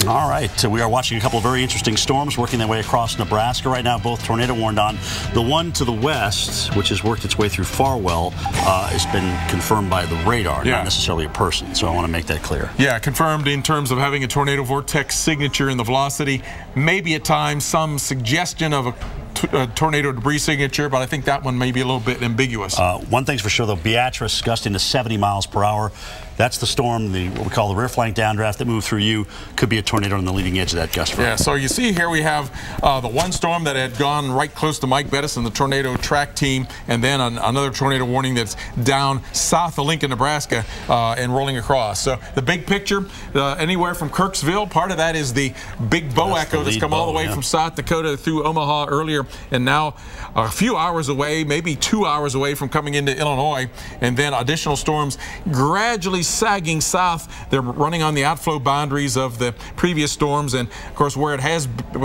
All right, we are watching a couple of very interesting storms working their way across Nebraska right now, both tornado warned on. The one to the west, which has worked its way through Farwell, has been confirmed by the radar, not necessarily a person, so I want to make that clear. Yeah, confirmed in terms of having a tornado vortex signature in the velocity. Maybe at times some suggestion of a tornado debris signature, but I think that one may be a little bit ambiguous. One thing's for sure, though, Beatrice gusting to 70 miles per hour. That's the storm, what we call the rear flank downdraft that moved through you. Could be a tornado on the leading edge of that gust front. Yeah, so you see here we have the one storm that had gone right close to Mike Bettis and the tornado track team, and then another tornado warning that's down south of Lincoln, Nebraska, and rolling across. So the big picture, anywhere from Kirksville, part of that is the big bow echo that's come all the way from South Dakota through Omaha earlier, and now a few hours away, maybe 2 hours away from coming into Illinois, and then additional storms gradually sagging south. They're running on the outflow boundaries of the previous storms, and of course where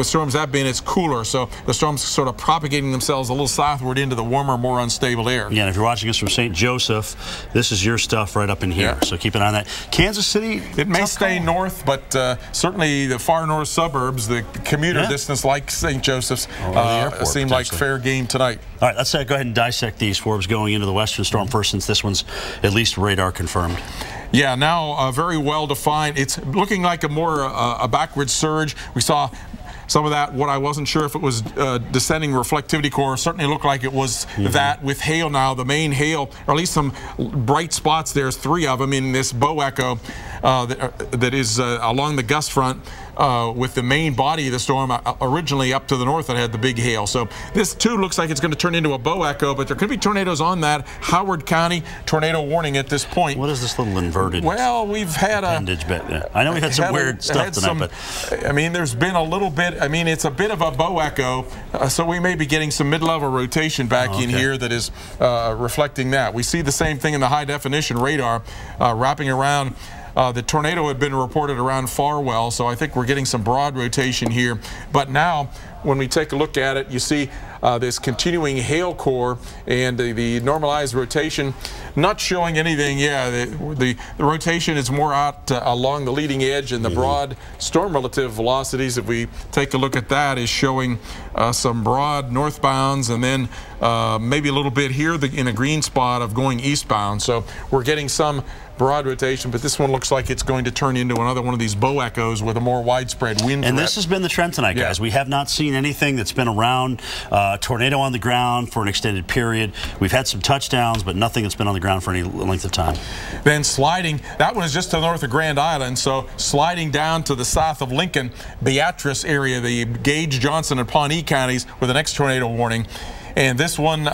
storms have been, it's cooler, so the storms sort of propagating themselves a little southward into the warmer, more unstable air. Yeah, and if you're watching us from St. Joseph, this is your stuff right up in here, so keep an eye on that. Kansas City, it may stay north, but certainly the far north suburbs, the commuter distance like St. Joseph's, seem like fair game tonight. All right, let's go ahead and dissect these Forbes going into the western storm first, since this one's at least radar confirmed. Yeah, now very well defined. It's looking like a backward surge. We saw some of that, what I wasn't sure if it was descending reflectivity core. Certainly looked like it was that with hail now. The main hail, or at least some bright spots, there's 3 of them in this bow echo that is along the gust front. With the main body of the storm originally up to the north that had the big hail. So this too looks like it's going to turn into a bow echo, but there could be tornadoes on that. Howard County tornado warning at this point. What is this little inverted? Well, we've had appendage bit. I know we've had some weird stuff tonight, but I mean, there's been a little bit. I mean, it's a bit of a bow echo, so we may be getting some mid-level rotation back in here that is reflecting that. We see the same thing in the high definition radar wrapping around. The tornado had been reported around Farwell, so I think we're getting some broad rotation here. But now, when we take a look at it, you see this continuing hail core and the normalized rotation not showing anything. Yeah, the rotation is more out along the leading edge, and the broad storm relative velocities, if we take a look at that, is showing some broad northbounds, and then maybe a little bit here in a green spot of going eastbound. So we're getting some broad rotation, but this one looks like it's going to turn into another one of these bow echoes with a more widespread wind threat. And this has been the trend tonight, guys. We have not seen anything that's been around tornado on the ground for an extended period. We've had some touchdowns, but nothing that's been on the ground for any length of time. Then sliding, that one is just to the north of Grand Island, so sliding down to the south of Lincoln, Beatrice area, the Gage, Johnson, and Pawnee counties with the next tornado warning. And this one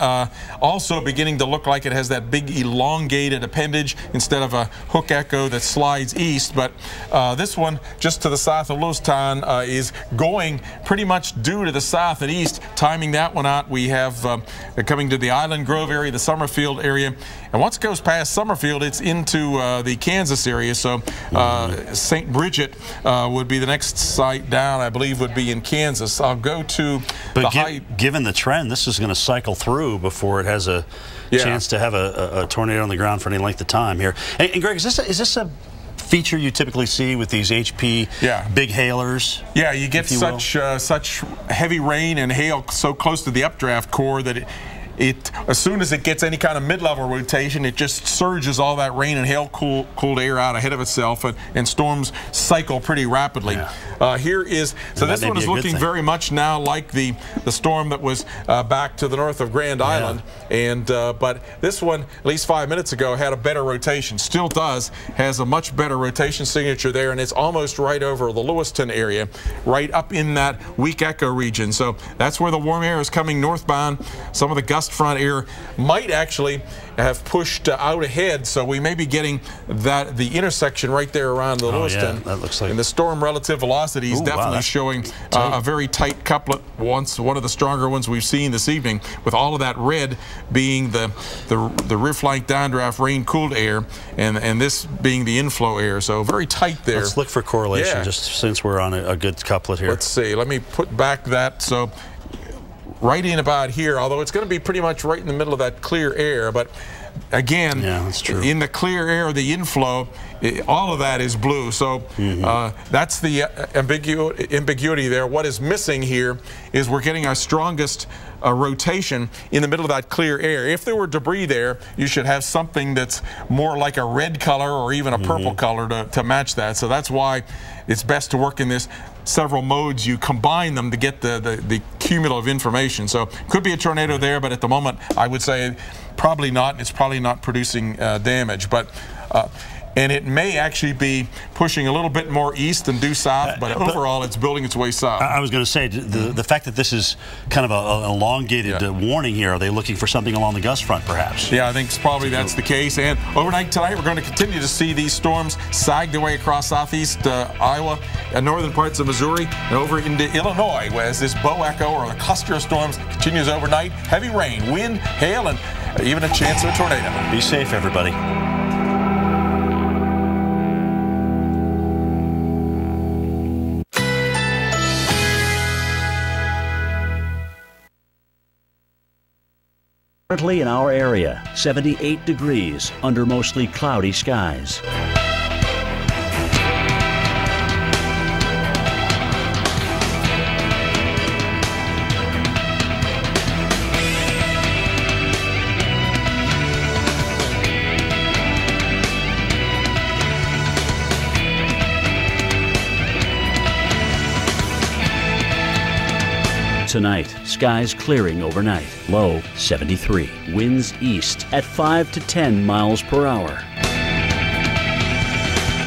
also beginning to look like it has that big elongated appendage instead of a hook echo that slides east. But this one just to the south of Lewistown is going pretty much due to the south and east. Timing that one out, we have coming to the Island Grove area, the Summerfield area. And once it goes past Summerfield, it's into the Kansas area. So St. Bridget would be the next site down, I believe, would be in Kansas. I'll go to given the trend, this is going to cycle through before it has a chance to have a tornado on the ground for any length of time here. And Greg, is this a feature you typically see with these HP big hailers? Yeah, you get such heavy rain and hail so close to the updraft core that as soon as it gets any kind of mid-level rotation, it just surges all that rain and hail cooled air out ahead of itself, and storms cycle pretty rapidly. Here is, so this one is looking very much now like the storm that was back to the north of Grand Island, and but this one, at least 5 minutes ago, had a better rotation. Still does, has a much better rotation signature there, and it's almost right over the Lewiston area, right up in that weak echo region. So that's where the warm air is coming northbound. Some of the gust front air might actually have pushed out ahead, so we may be getting the intersection right there around the Lewiston. That looks like. And the storm relative velocity is definitely showing a very tight couplet, one of the stronger ones we've seen this evening, with all of that red being the rear flank downdraft rain cooled air, and this being the inflow air. So very tight there. Let's look for correlation just since we're on a good couplet here. Let's see. Let me put back that. So right in about here, although it's going to be pretty much right in the middle of that clear air, but again, yeah, that's true. In the clear air, the inflow, all of that is blue. So that's the ambiguity there. What is missing here is we're getting our strongest rotation in the middle of that clear air. If there were debris there, you should have something that's more like a red color or even a purple color to match that. So that's why it's best to work in this several modes. You combine them to get the cumulative information. So could be a tornado there, but at the moment I would say probably not. It's probably not producing damage, but and it may actually be pushing a little bit more east than due south, but overall it's building its way south. I was going to say, the fact that this is kind of an elongated warning here, are they looking for something along the gust front perhaps? Yeah, I think probably that's the case. And overnight tonight we're going to continue to see these storms sag their way across southeast Iowa and northern parts of Missouri and over into Illinois, whereas this bow echo or the cluster of storms continues overnight. Heavy rain, wind, hail, and even a chance of a tornado. Be safe, everybody. Currently in our area, 78 degrees under mostly cloudy skies. Tonight, skies clearing overnight. Low 73. Winds east at 5 to 10 miles per hour.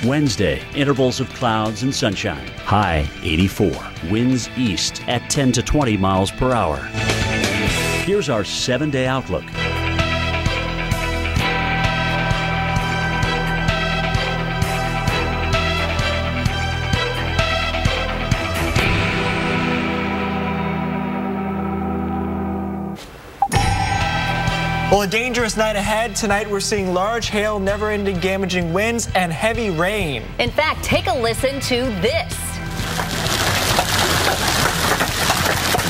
Wednesday, intervals of clouds and sunshine. High 84. Winds east at 10 to 20 miles per hour. Here's our 7-day outlook. Well, a dangerous night ahead. Tonight we're seeing large hail, never-ending damaging winds, and heavy rain. In fact, take a listen to this.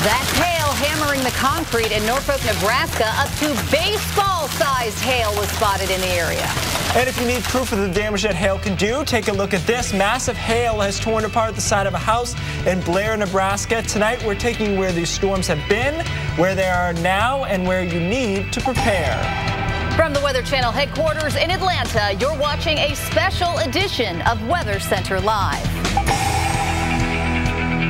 That's hail hammering the concrete in Norfolk, Nebraska. Up to baseball-sized hail was spotted in the area. And if you need proof of the damage that hail can do, take a look at this. Massive hail has torn apart the side of a house in Blair, Nebraska. Tonight we're taking where these storms have been, where they are now, and where you need to prepare. From the Weather Channel headquarters in Atlanta, you're watching a special edition of Weather Center Live.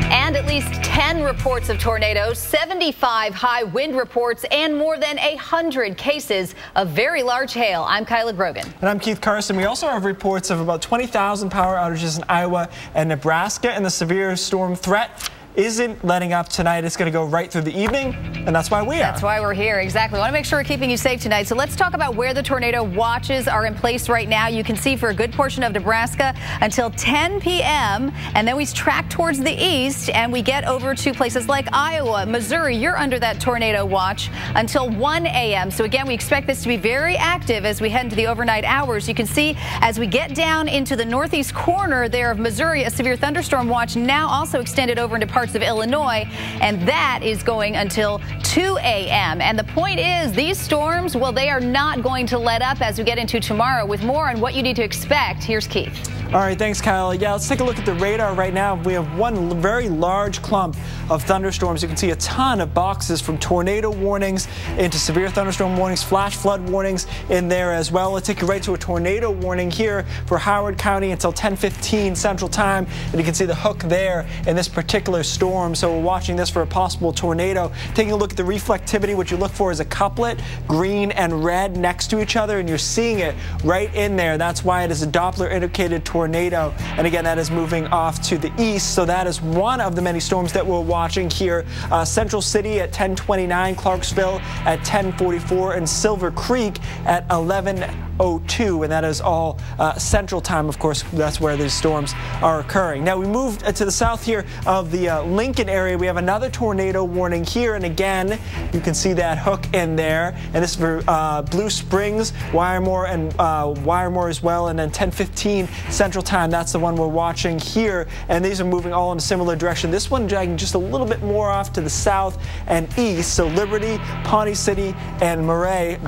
And at least 10 reports of tornadoes, 75 high wind reports, and more than 100 cases of very large hail. I'm Kyla Grogan. And I'm Keith Carson. We also have reports of about 20,000 power outages in Iowa and Nebraska, and the severe storm threat isn't letting up tonight. It's going to go right through the evening, and that's why we are. That's why we're here. Exactly. We want to make sure we're keeping you safe tonight. So let's talk about where the tornado watches are in place right now. You can see for a good portion of Nebraska until 10 p.m. and then we track towards the east and we get over to places like Iowa, Missouri. You're under that tornado watch until 1 a.m. So again, we expect this to be very active as we head into the overnight hours. You can see as we get down into the northeast corner there of Missouri, a severe thunderstorm watch now also extended over into parts of Illinois, and that is going until 2 a.m. And the point is, these storms, well, they are not going to let up as we get into tomorrow. With more on what you need to expect, here's Keith. All right, thanks, Kyle. Yeah, let's take a look at the radar right now. We have one very large clump of thunderstorms. You can see a ton of boxes from tornado warnings into severe thunderstorm warnings, flash flood warnings in there as well. Let's take you right to a tornado warning here for Howard County until 10:15 Central Time. And you can see the hook there in this particular storm. So we're watching this for a possible tornado. Taking a look at the reflectivity, what you look for is a couplet, green and red next to each other, and you're seeing it right in there. That's why it is a Doppler indicated tornado. And again, that is moving off to the east. So that is one of the many storms that we're watching here. Central City at 10:29, Clarksville at 10:44, and Silver Creek at 11 10:02, and that is all Central Time. Of course, that's where these storms are occurring. Now we move to the south here of the Lincoln area. We have another tornado warning here, and again, you can see that hook in there. And this is for Blue Springs, Wyremore, and Wyremore as well. And then 10:15 Central Time. That's the one we're watching here. And these are moving all in a similar direction. This one dragging just a little bit more off to the south and east. So Liberty, Pawnee City, and Murray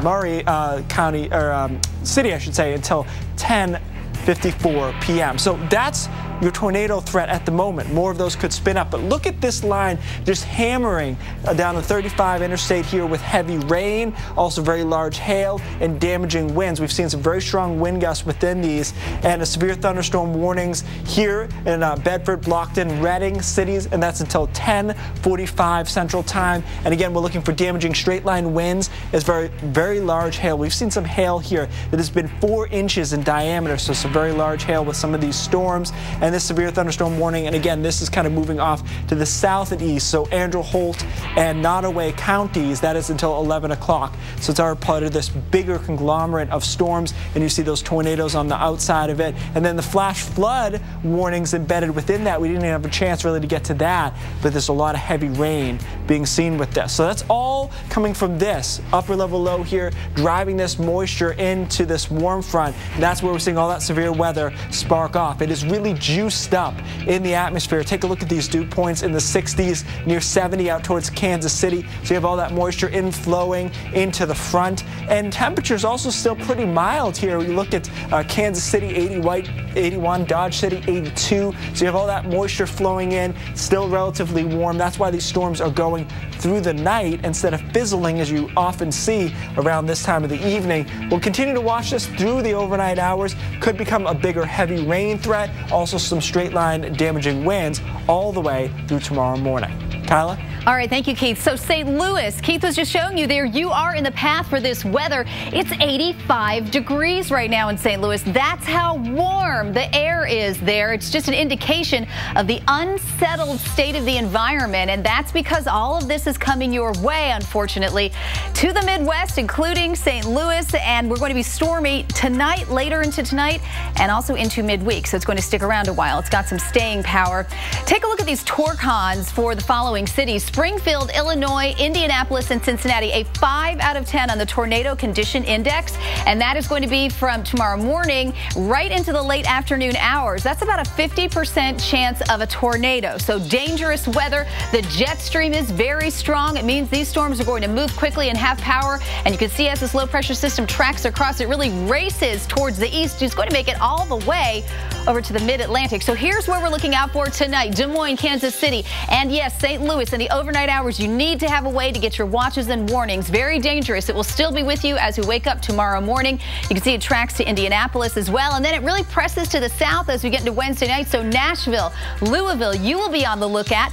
County, or City, I should say, until 10:54 p.m. So that's your tornado threat at the moment. More of those could spin up. But look at this line just hammering down the 35 interstate here with heavy rain, also very large hail and damaging winds. We've seen some very strong wind gusts within these, and a severe thunderstorm warnings here in Bedford, Blockton, Reading cities, and that's until 10:45 Central Time. And again, we're looking for damaging straight line winds as very large hail. We've seen some hail here that has been 4 inches in diameter, so some very large hail with some of these storms. And this severe thunderstorm warning, and again, this is kind of moving off to the south and east. So Andrew Holt and Nottoway counties, that is until 11 o'clock. So it's our part of this bigger conglomerate of storms, and you see those tornadoes on the outside of it. And then the flash flood warnings embedded within that. We didn't even have a chance really to get to that, but there's a lot of heavy rain being seen with this. So that's all coming from this upper level low here, driving this moisture into this warm front. And that's where we're seeing all that severe weather spark off. It is really juiced up in the atmosphere. Take a look at these dew points in the 60s, near 70 out towards Kansas City. So you have all that moisture inflowing into the front. And temperatures also still pretty mild here. You look at Kansas City, 81, Dodge City, 82. So you have all that moisture flowing in, still relatively warm. That's why these storms are going through the night instead of fizzling, as you often see around this time of the evening. We'll continue to watch this through the overnight hours. Could become a bigger heavy rain threat. Also some straight line damaging winds all the way through tomorrow morning. Kyla? All right, thank you, Keith. So St. Louis, Keith was just showing you there, you are in the path for this weather. It's 85 degrees right now in St. Louis. That's how warm the air is there. It's just an indication of the unsettled state of the environment, and that's because all of this is coming your way, unfortunately, to the Midwest, including St. Louis, and we're going to be stormy tonight, later into tonight, and also into midweek, so it's going to stick around a while. It's got some staying power. Take a look at these torcons for the following cities: Springfield, Illinois, Indianapolis, and Cincinnati. A 5 out of 10 on the Tornado Condition Index, and that is going to be from tomorrow morning right into the late afternoon hours. That's about a 50% chance of a tornado. So dangerous weather. The jet stream is very strong. It means these storms are going to move quickly and have power. And you can see as this low pressure system tracks across, it really races towards the east. It's going to make it all the way over to the mid-Atlantic. So here's where we're looking out for tonight: Des Moines, Kansas City, and yes, St. Louis. In the overnight hours, you need to have a way to get your watches and warnings. Very dangerous. It will still be with you as we wake up tomorrow morning. You can see it tracks to Indianapolis as well, and then it really presses to the south as we get into Wednesday night. So Nashville, Louisville, you will be on the lookout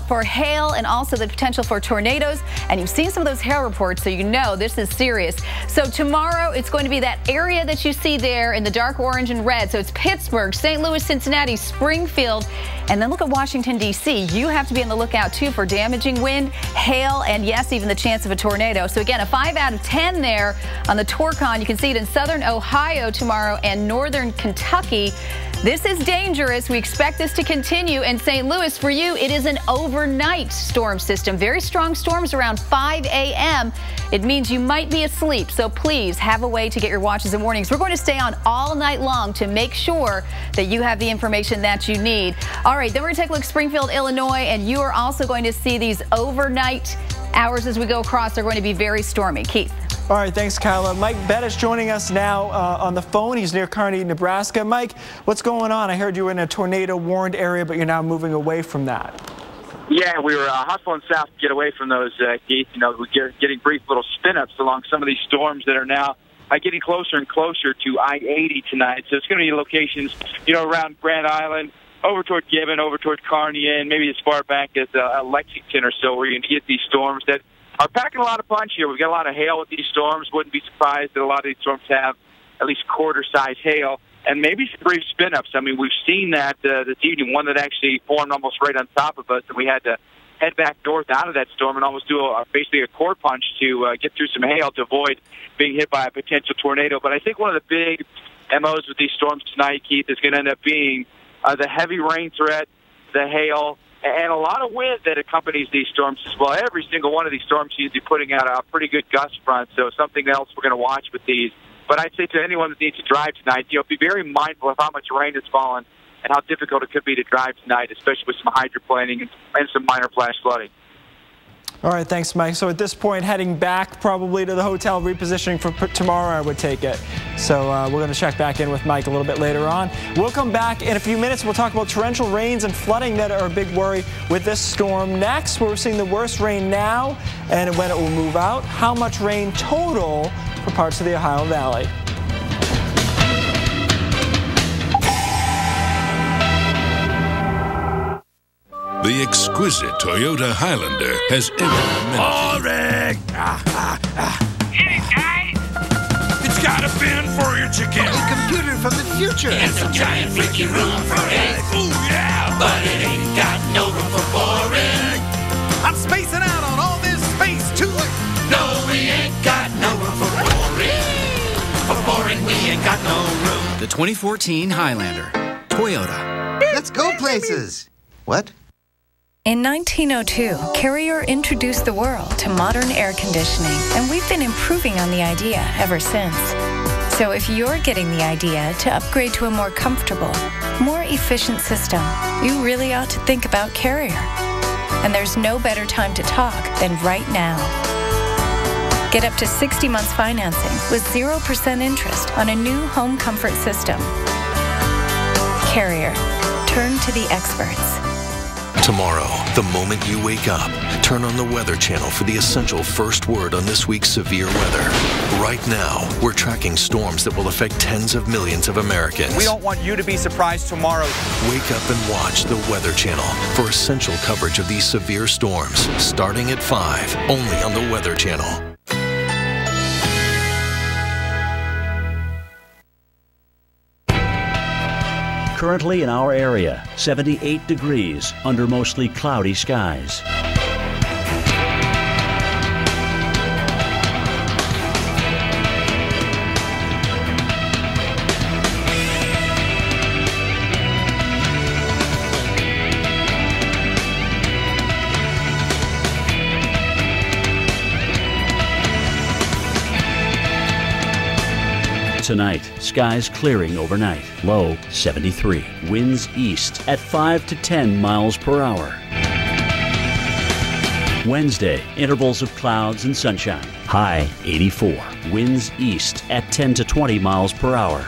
for hail and also the potential for tornadoes. And you've seen some of those hail reports, so you know this is serious. So tomorrow, it's going to be that area that you see there in the dark orange and red. So it's Pittsburgh, St. Louis, Cincinnati, Springfield, and then look at Washington, D.C. You have to be on the lookout, too, for damaging wind, hail, and yes, even the chance of a tornado. So again, a 5 out of 10 there on the Torcon. You can see it in southern Ohio tomorrow and northern Kentucky. This is dangerous. We expect this to continue. And St. Louis, for you, it is an overnight storm system. Very strong storms around 5 a.m. It means you might be asleep, so please have a way to get your watches and warnings. We're going to stay on all night long to make sure that you have the information that you need. All right, then we're going to take a look at Springfield, Illinois, and you are also going to see these overnight hours as we go across. They're going to be very stormy. Keith. All right, thanks, Kyla. Mike Bettis joining us now on the phone. He's near Kearney, Nebraska. Mike, what's going on? I heard you were in a tornado-warned area, but you're now moving away from that. Yeah, we were hustling south to get away from those, Keith. You know, we're getting brief little spin-ups along some of these storms that are now getting closer and closer to I-80 tonight. So it's going to be locations, you know, around Grand Island, over toward Gibbon, over toward Kearney, and maybe as far back as Lexington or so, where you're going to get these storms that are packing a lot of punch here. We've got a lot of hail with these storms. Wouldn't be surprised that a lot of these storms have at least quarter-size hail, and maybe some brief spin-ups. I mean, we've seen that this evening, one that actually formed almost right on top of us, and we had to head back north out of that storm and almost do basically a core punch to get through some hail to avoid being hit by a potential tornado. But I think one of the big MOs with these storms tonight, Keith, is going to end up being the heavy rain threat, the hail, and a lot of wind that accompanies these storms as well. Every single one of these storms seems to be putting out a pretty good gust front, so something else we're going to watch with these. But I'd say to anyone that needs to drive tonight, be very mindful of how much rain has fallen and how difficult it could be to drive tonight, especially with some hydroplaning and some minor flash flooding. All right, thanks, Mike. So at this point, heading back probably to the hotel, repositioning for tomorrow, I would take it. So we're going to check back in with Mike a little bit later on. We'll come back in a few minutes. We'll talk about torrential rains and flooding that are a big worry with this storm. Next, we're seeing the worst rain now and when it will move out. How much rain total for parts of the Ohio Valley? The exquisite Toyota Highlander has every amenity. Hit it, guys! It's got a bin for your chicken. A computer from the future. And some giant freaky room for eggs. Ooh, yeah! But it ain't got no room for boring. I'm spacing out on all this space, too. No, we ain't got no room for boring. For boring, we ain't got no room. The 2014 Highlander. Toyota. Let's go places. What? In 1902, Carrier introduced the world to modern air conditioning, and we've been improving on the idea ever since. So if you're getting the idea to upgrade to a more comfortable, more efficient system, you really ought to think about Carrier. And there's no better time to talk than right now. Get up to 60 months financing with 0% interest on a new home comfort system. Carrier. Turn to the experts. Tomorrow, the moment you wake up, turn on the Weather Channel for the essential first word on this week's severe weather. Right now, we're tracking storms that will affect tens of millions of Americans. We don't want you to be surprised tomorrow. Wake up and watch the Weather Channel for essential coverage of these severe storms, starting at 5, only on the Weather Channel. Currently in our area, 78 degrees under mostly cloudy skies. Tonight, skies clearing overnight, low 73. Winds east at 5 to 10 miles per hour. Wednesday, intervals of clouds and sunshine, high 84. Winds east at 10 to 20 miles per hour.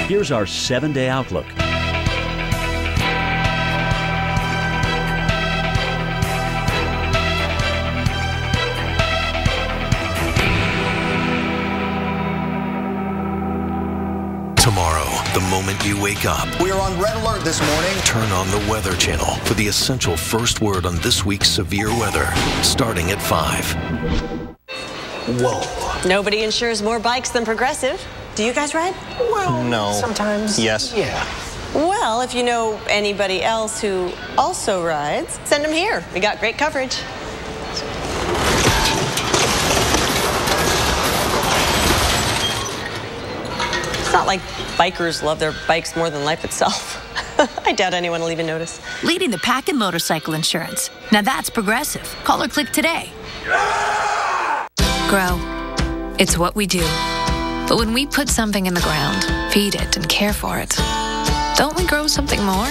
Here's our 7-day outlook. Tomorrow, the moment you wake up, We are on red alert this morning. turn on the Weather Channel for the essential first word on this week's severe weather, starting at 5. Whoa. Nobody insures more bikes than Progressive. Do you guys ride? Well, No. sometimes. Yes. Yeah. Well, if you know anybody else who also rides, send them here. We got great coverage. It's not like bikers love their bikes more than life itself. I doubt anyone will even notice. Leading the pack in motorcycle insurance. Now that's Progressive. Call or click today. Grow. It's what we do. But when we put something in the ground, feed it, and care for it, don't we grow something more?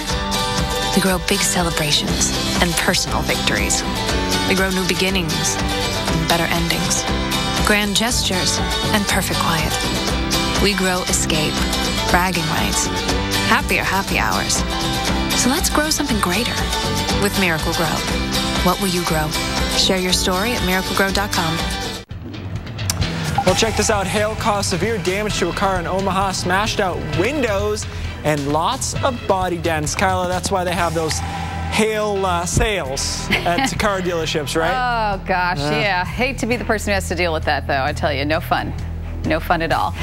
We grow big celebrations and personal victories. We grow new beginnings and better endings, grand gestures and perfect quiet. We grow escape, bragging rights, happier happy hours. So let's grow something greater with Miracle-Gro. What will you grow? Share your story at miraclegrow.com. Well, check this out. Hail caused severe damage to a car in Omaha, smashed out windows, and lots of body dents. Kyla, that's why they have those hail sales at car dealerships, right? Oh, gosh, yeah. Hate to be the person who has to deal with that, though. I tell you, no fun. No fun at all.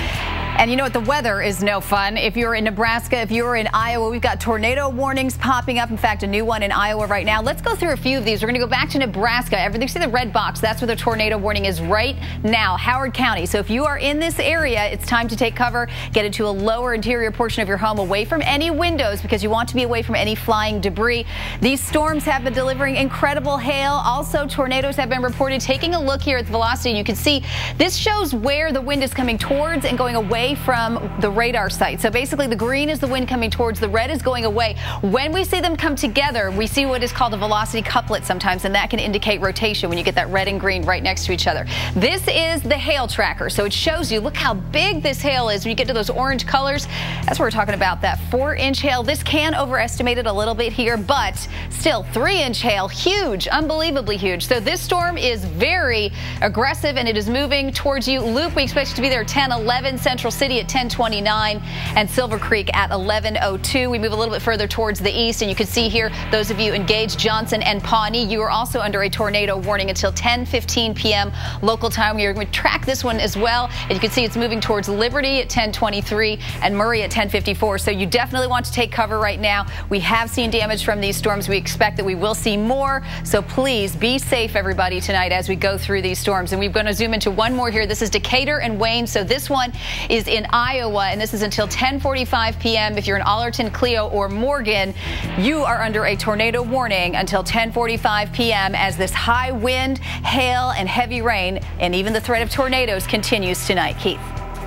And you know what? The weather is no fun. If you're in Nebraska, if you're in Iowa, we've got tornado warnings popping up. In fact, a new one in Iowa right now. Let's go through a few of these. We're going to go back to Nebraska. Everything, see the red box? That's where the tornado warning is right now, Howard County. So if you are in this area, it's time to take cover. Get into a lower interior portion of your home, away from any windows, because you want to be away from any flying debris. These storms have been delivering incredible hail. Also, tornadoes have been reported. Taking a look here at the velocity, you can see this shows where the wind is coming towards and going away from the radar site. So basically the green is the wind coming towards, the red is going away. When we see them come together, we see what is called a velocity couplet sometimes, and that can indicate rotation when you get that red and green right next to each other. This is the hail tracker. So it shows you, look how big this hail is. When you get to those orange colors, that's what we're talking about, that 4-inch hail. This can overestimate it a little bit here, but still 3-inch hail, huge, unbelievably huge. So this storm is very aggressive and it is moving towards you. Luke, we expect you to be there at 10:11, Central City at 10:29, and Silver Creek at 11:02. We move a little bit further towards the east, and you can see here, those of you engaged, Johnson and Pawnee, you are also under a tornado warning until 10:15 p.m. local time. We are going to track this one as well, and you can see it's moving towards Liberty at 10:23 and Murray at 10:54. So you definitely want to take cover right now. We have seen damage from these storms. We expect that we will see more, so please be safe, everybody, tonight as we go through these storms. And we're going to zoom into one more here. This is Decatur and Wayne. So this one is in Iowa, and this is until 10:45 p.m. If you're in Allerton, Clio, or Morgan, you are under a tornado warning until 10:45 p.m. as this high wind, hail, and heavy rain, and even the threat of tornadoes continues tonight. Keith.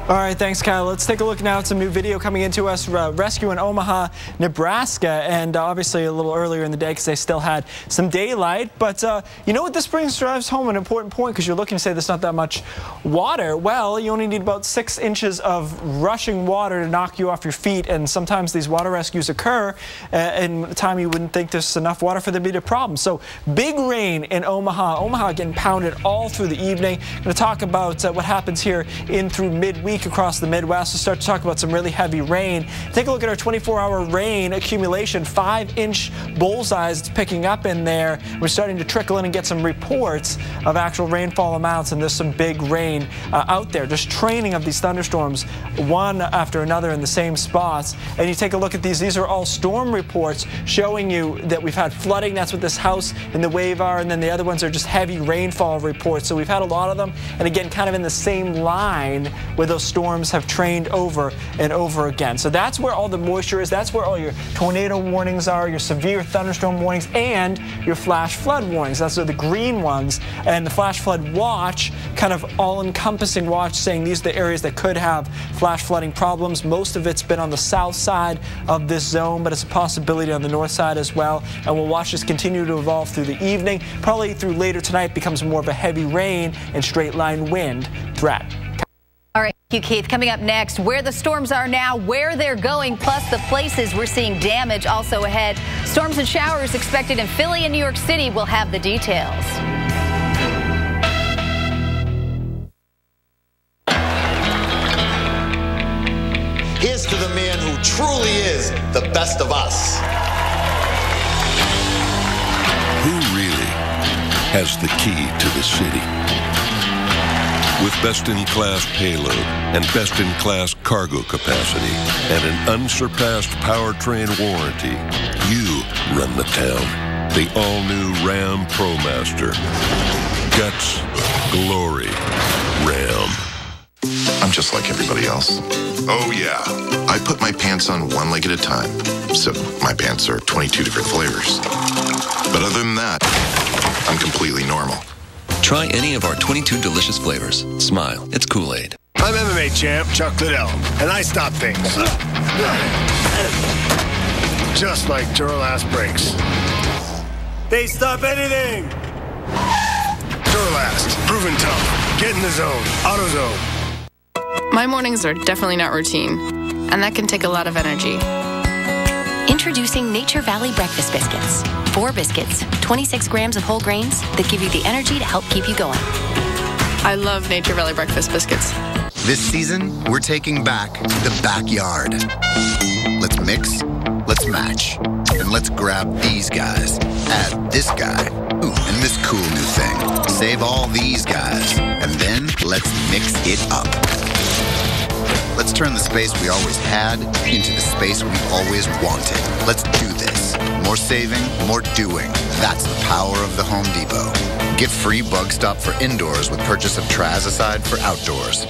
All right, thanks, Kyle. Let's take a look now at some new video coming into us. Rescue in Omaha, Nebraska, and obviously a little earlier in the day because they still had some daylight. But you know what? This drives home an important point, because you're looking to say there's not that much water. Well, you only need about 6 inches of rushing water to knock you off your feet, and sometimes these water rescues occur in a time you wouldn't think there's enough water for there to be a problem. So big rain in Omaha. Omaha getting pounded all through the evening. I'm going to talk about what happens here in through midweek across the Midwest. We'll start to talk about some really heavy rain. Take a look at our 24-hour rain accumulation. 5-inch bullseyes it's picking up in there. We're starting to trickle in and get some reports of actual rainfall amounts, and there's some big rain out there. Just training of these thunderstorms, one after another in the same spots. And you take a look at these are all storm reports showing you that we've had flooding. That's what this house and the wave are, and then the other ones are just heavy rainfall reports. So we've had a lot of them, and again, kind of in the same line where those storms have trained over and over again. So that's where all the moisture is. That's where all your tornado warnings are, your severe thunderstorm warnings, and your flash flood warnings. That's the green ones. And the flash flood watch, kind of all-encompassing watch, saying these are the areas that could have flash flooding problems. Most of it's been on the south side of this zone, but it's a possibility on the north side as well. And we'll watch this continue to evolve through the evening. Probably through later tonight becomes more of a heavy rain and straight line wind threat. All right, thank you, Keith. Coming up next, where the storms are now, where they're going, plus the places we're seeing damage also ahead. Storms and showers expected in Philly and New York City. We'll have the details. Here's to the man who truly is the best of us. Who really has the key to the city? With best-in-class payload and best-in-class cargo capacity and an unsurpassed powertrain warranty, you run the town. The all-new Ram ProMaster. Guts, glory, Ram. I'm just like everybody else. Oh yeah, I put my pants on one leg at a time, so my pants are 22 different flavors. But other than that, I'm completely normal. Try any of our 22 delicious flavors. Smile, it's Kool-Aid. I'm MMA champ Chuck Liddell, and I stop things. Just like Duralast brakes. They stop anything! Duralast, proven tough. Get in the zone. AutoZone. My mornings are definitely not routine, and that can take a lot of energy. Introducing Nature Valley Breakfast Biscuits. 4 biscuits, 26 grams of whole grains that give you the energy to help keep you going. I love Nature Valley Breakfast Biscuits. This season, we're taking back the backyard. Let's mix, let's match, and let's grab these guys. Add this guy, ooh, and this cool new thing. Save all these guys, and then let's mix it up. Let's turn the space we always had into the space we've always wanted. Let's do this. More saving, more doing. That's the power of the Home Depot. Get free Bug Stop for indoors with purchase of Trazicide for outdoors.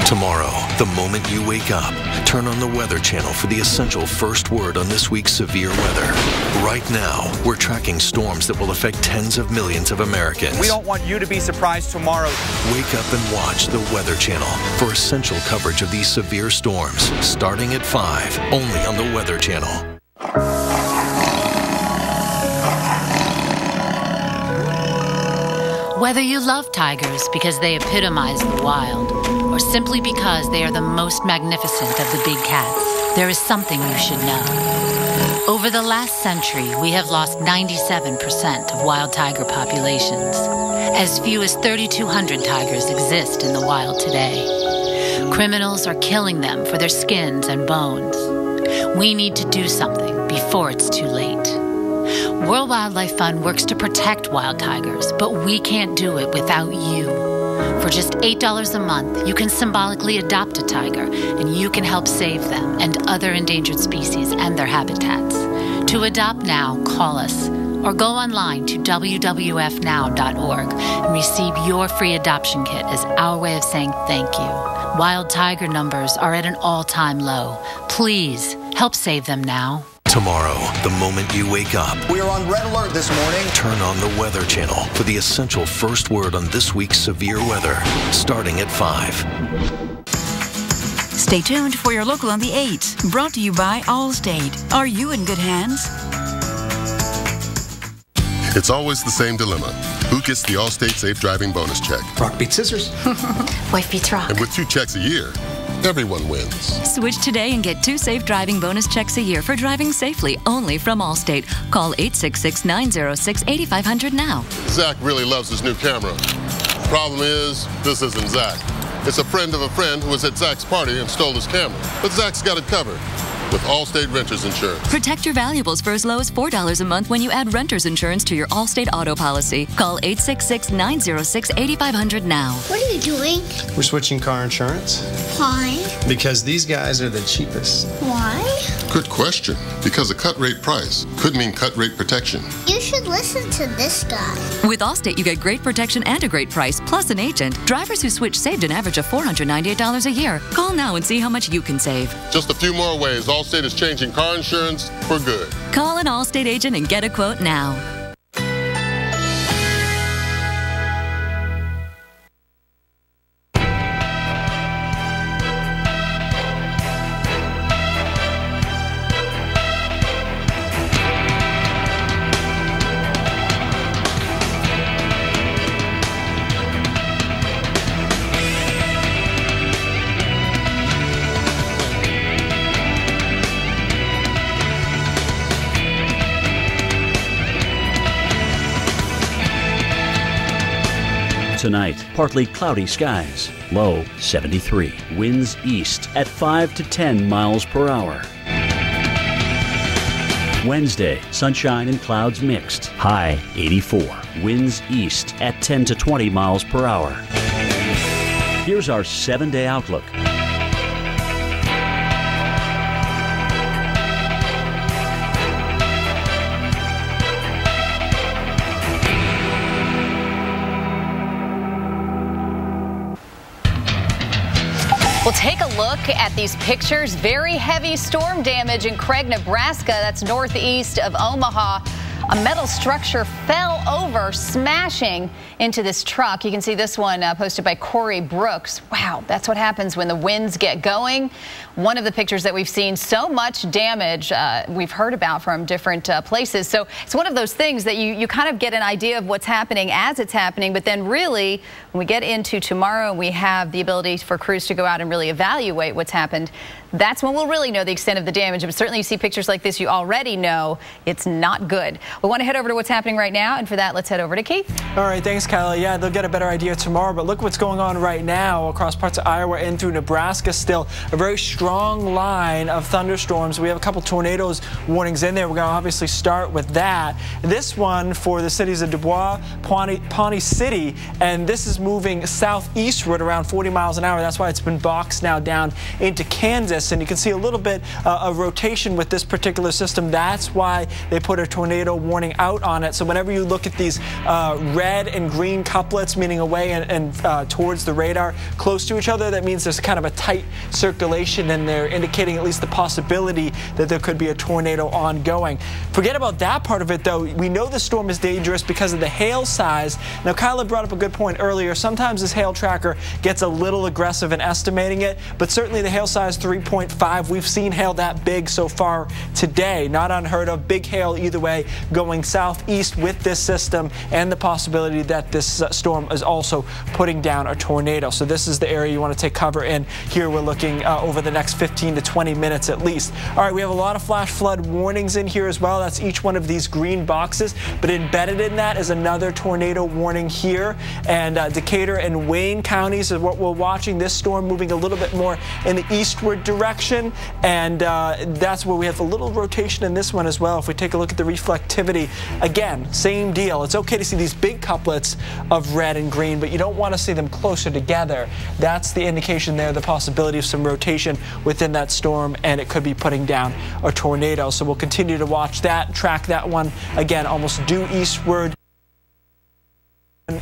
Tomorrow, the moment you wake up, turn on the Weather Channel for the essential first word on this week's severe weather. Right now, we're tracking storms that will affect tens of millions of Americans. We don't want you to be surprised tomorrow. Wake up and watch the Weather Channel for essential coverage of these severe storms, starting at 5, only on the Weather Channel. Whether you love tigers because they epitomize the wild, or simply because they are the most magnificent of the big cats, there is something you should know. Over the last century, we have lost 97% of wild tiger populations. As few as 3,200 tigers exist in the wild today. Criminals are killing them for their skins and bones. We need to do something before it's too late. World Wildlife Fund works to protect wild tigers, but we can't do it without you. For just $8 a month, you can symbolically adopt a tiger, and you can help save them and other endangered species and their habitats. To adopt now, call us or go online to WWFnow.org and receive your free adoption kit as our way of saying thank you. Wild tiger numbers are at an all-time low. Please help save them now. Tomorrow, the moment you wake up, we are on red alert this morning. Turn on the Weather Channel for the essential first word on this week's severe weather, starting at 5. Stay tuned for your local on the 8th, brought to you by Allstate. Are you in good hands? It's always the same dilemma. Who gets the Allstate Safe Driving Bonus Check? Rock beats scissors. Wife beats rock. And with 2 checks a year, everyone wins. Switch today and get 2 safe driving bonus checks a year for driving safely only from Allstate. Call 866-906-8500 now. Zach really loves his new camera. Problem is, this isn't Zach. It's a friend of a friend who was at Zach's party and stole his camera. But Zach's got it covered with Allstate Renters Insurance. Protect your valuables for as low as $4 a month when you add renter's insurance to your Allstate auto policy. Call 866-906-8500 now. What are you doing? We're switching car insurance. Why? Because these guys are the cheapest. Why? Good question. Because a cut rate price could mean cut rate protection. You should listen to this guy. With Allstate, you get great protection and a great price, plus an agent. Drivers who switch saved an average of $498 a year. Call now and see how much you can save. Just a few more ways Allstate is changing car insurance for good. Call an Allstate agent and get a quote now. Tonight, partly cloudy skies, low 73. Winds east at 5 to 10 miles per hour. Wednesday, sunshine and clouds mixed, high 84. Winds east at 10 to 20 miles per hour. Here's our 7-day outlook. We'll take a look at these pictures. Very heavy storm damage in Craig, Nebraska. That's northeast of Omaha. A metal structure fell over, smashing into this truck. You can see this one posted by Corey Brooks. Wow, that's what happens when the winds get going. One of the pictures that we've seen, so much damage we've heard about from different places. So it's one of those things that you kind of get an idea of what's happening as it's happening. But then really, when we get into tomorrow and we have the ability for crews to go out and really evaluate what's happened, that's when we'll really know the extent of the damage. But certainly you see pictures like this, you already know it's not good. We want to head over to what's happening right now. And for that, let's head over to Keith. All right, thanks, Kyla. Yeah, they'll get a better idea tomorrow. But look what's going on right now across parts of Iowa and through Nebraska still. A very strong strong line of thunderstorms. We have a couple tornadoes warnings in there. We're going to obviously start with that. This one for the cities of Dubois, Pawnee City, and this is moving southeastward around 40 miles an hour. That's why it's been boxed now down into Kansas, and you can see a little bit of rotation with this particular system. That's why they put a tornado warning out on it. So whenever you look at these red and green couplets, meaning away and towards the radar, close to each other, that means there's kind of a tight circulation in there, indicating at least the possibility that there could be a tornado ongoing. Forget about that part of it, though. We know the storm is dangerous because of the hail size. Now, Kyla brought up a good point earlier. Sometimes this hail tracker gets a little aggressive in estimating it, but certainly the hail size 3.5. We've seen hail that big so far today. Not unheard of. Big hail either way going southeast with this system, and the possibility that this storm is also putting down a tornado. So this is the area you want to take cover in. Here we're looking over the next 15 to 20 minutes at least. All right, we have a lot of flash flood warnings in here as well. That's each one of these green boxes, but embedded in that is another tornado warning here. And Decatur and Wayne counties is what we're watching. This storm moving a little bit more in the eastward direction, and that's where we have a little rotation in this one as well. If we take a look at the reflectivity, again, same deal. It's okay to see these big couplets of red and green, but you don't want to see them closer together. That's the indication there, the possibility of some rotation within that storm, and it could be putting down a tornado. So we'll continue to watch that, track that one. Again, almost due eastward.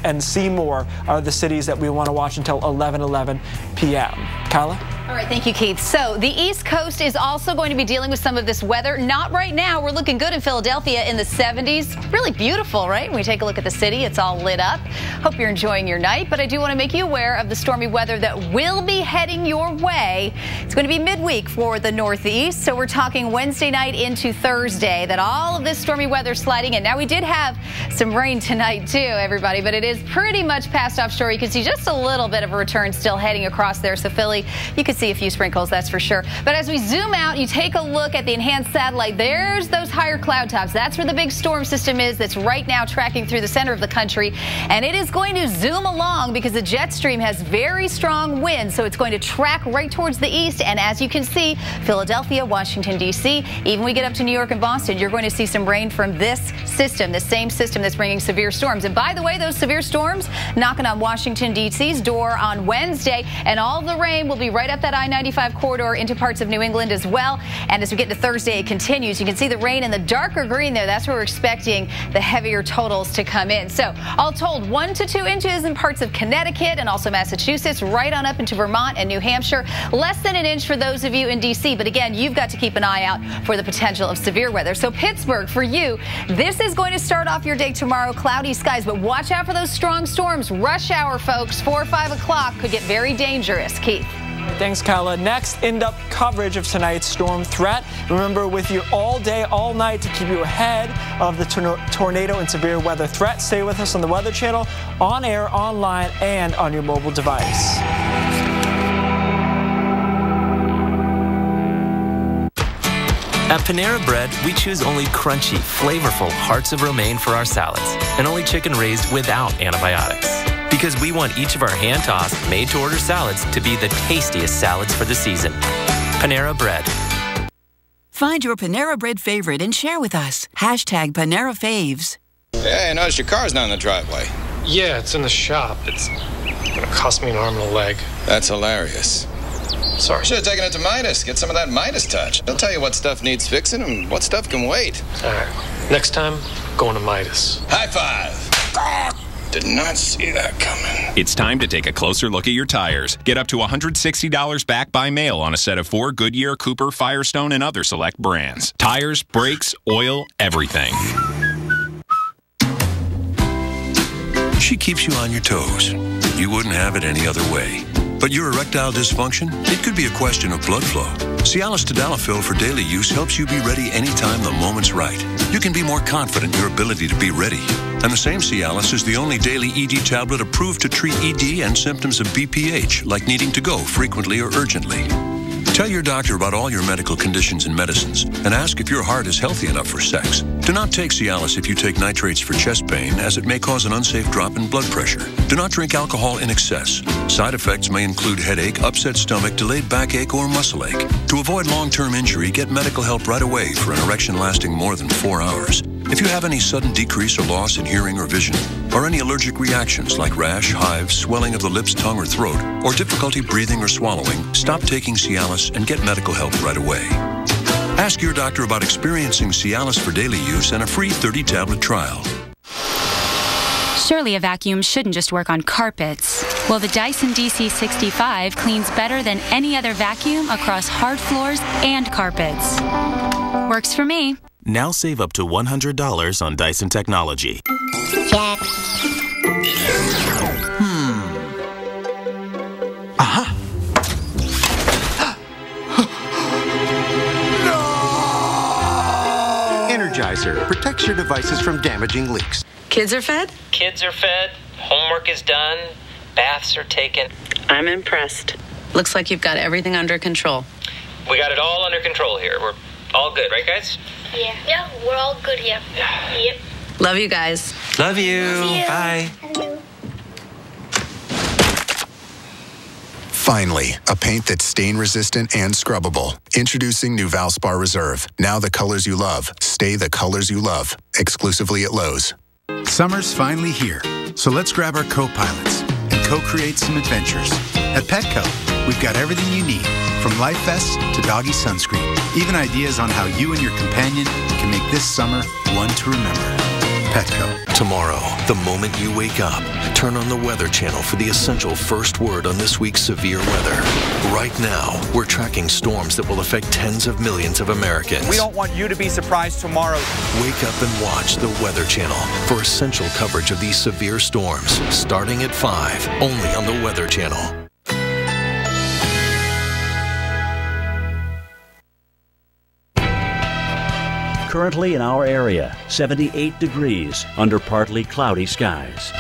And Seymour are the cities that we want to watch until 11:11 p.m. Kyla? All right, thank you, Keith. So the East Coast is also going to be dealing with some of this weather. Not right now. We're looking good in Philadelphia in the 70s. Really beautiful, right? When we take a look at the city, it's all lit up. Hope you're enjoying your night, but I do want to make you aware of the stormy weather that will be heading your way. It's going to be midweek for the Northeast, so we're talking Wednesday night into Thursday that all of this stormy weather sliding in. Now, we did have some rain tonight too, everybody, but it is pretty much past offshore. You can see just a little bit of a return still heading across there. So Philly, you can see a few sprinkles, that's for sure. But as we zoom out, you take a look at the enhanced satellite, there's those higher cloud tops. That's where the big storm system is that's right now tracking through the center of the country. And it is going to zoom along because the jet stream has very strong winds. So it's going to track right towards the east. And as you can see, Philadelphia, Washington, D.C., even we get up to New York and Boston, you're going to see some rain from this system, the same system that's bringing severe storms. And by the way, those severe storms knocking on Washington, D.C.'s door on Wednesday. And all the rain will be right up that I-95 corridor into parts of New England as well. And as we get to Thursday, it continues. You can see the rain in the darker green there. That's where we're expecting the heavier totals to come in. So all told, 1 to 2 inches in parts of Connecticut and also Massachusetts, right on up into Vermont and New Hampshire. Less than an inch for those of you in D.C. But again, you've got to keep an eye out for the potential of severe weather. So Pittsburgh, for you, this is going to start off your day tomorrow. Cloudy skies, but watch out for those strong storms. Rush hour, folks, 4 or 5 o'clock could get very dangerous. Keith. Thanks, Kyla. Next, in-depth coverage of tonight's storm threat. Remember, with you all day, all night to keep you ahead of the tornado and severe weather threat. Stay with us on the Weather Channel, on air, online, and on your mobile device. At Panera Bread, we choose only crunchy, flavorful hearts of romaine for our salads, and only chicken raised without antibiotics. Because we want each of our hand-tossed, made-to-order salads to be the tastiest salads for the season. Panera Bread. Find your Panera Bread favorite and share with us. Hashtag Panera Faves. Hey, I noticed your car's not in the driveway. Yeah, it's in the shop. It's gonna cost me an arm and a leg. That's hilarious. Sorry. Should have taken it to Midas. Get some of that Midas touch. They'll tell you what stuff needs fixing and what stuff can wait. All right. Next time, going to Midas. High five. Did not see that coming. It's time to take a closer look at your tires. Get up to $160 back by mail on a set of 4 Goodyear, Cooper, Firestone, and other select brands. Tires, brakes, oil, everything. She keeps you on your toes. You wouldn't have it any other way. But your erectile dysfunction? It could be a question of blood flow. Cialis Tadalafil for daily use helps you be ready anytime the moment's right. You can be more confident in your ability to be ready. And the same Cialis is the only daily ED tablet approved to treat ED and symptoms of BPH, like needing to go frequently or urgently. Tell your doctor about all your medical conditions and medicines, and ask if your heart is healthy enough for sex. Do not take Cialis if you take nitrates for chest pain, as it may cause an unsafe drop in blood pressure. Do not drink alcohol in excess. Side effects may include headache, upset stomach, delayed backache, or muscle ache. To avoid long-term injury, get medical help right away for an erection lasting more than 4 hours. If you have any sudden decrease or loss in hearing or vision, or any allergic reactions like rash, hives, swelling of the lips, tongue, or throat, or difficulty breathing or swallowing, stop taking Cialis and get medical help right away. Ask your doctor about experiencing Cialis for daily use and a free 30-tablet trial. Surely a vacuum shouldn't just work on carpets. Well, the Dyson DC65 cleans better than any other vacuum across hard floors and carpets. Works for me. Now save up to $100 on Dyson technology. Check. Energizer protects your devices from damaging leaks. Kids are fed? Kids are fed. Homework is done. Baths are taken. I'm impressed. Looks like you've got everything under control. We got it all under control here. We're all good, right, guys? Yeah. Yeah, we're all good here. Yep. Love you guys. Love you. Love you. Bye. Finally, a paint that's stain-resistant and scrubbable. Introducing new Valspar Reserve. Now the colors you love stay the colors you love. Exclusively at Lowe's. Summer's finally here, so let's grab our co-pilots and co-create some adventures. At Petco, we've got everything you need, from life vests to doggy sunscreen. Even ideas on how you and your companion can make this summer one to remember. Petco. Tomorrow, the moment you wake up, turn on the Weather Channel for the essential first word on this week's severe weather. Right now, we're tracking storms that will affect tens of millions of Americans. We don't want you to be surprised tomorrow. Wake up and watch the Weather Channel for essential coverage of these severe storms, starting at 5, only on the Weather Channel. Currently in our area, 78 degrees under partly cloudy skies.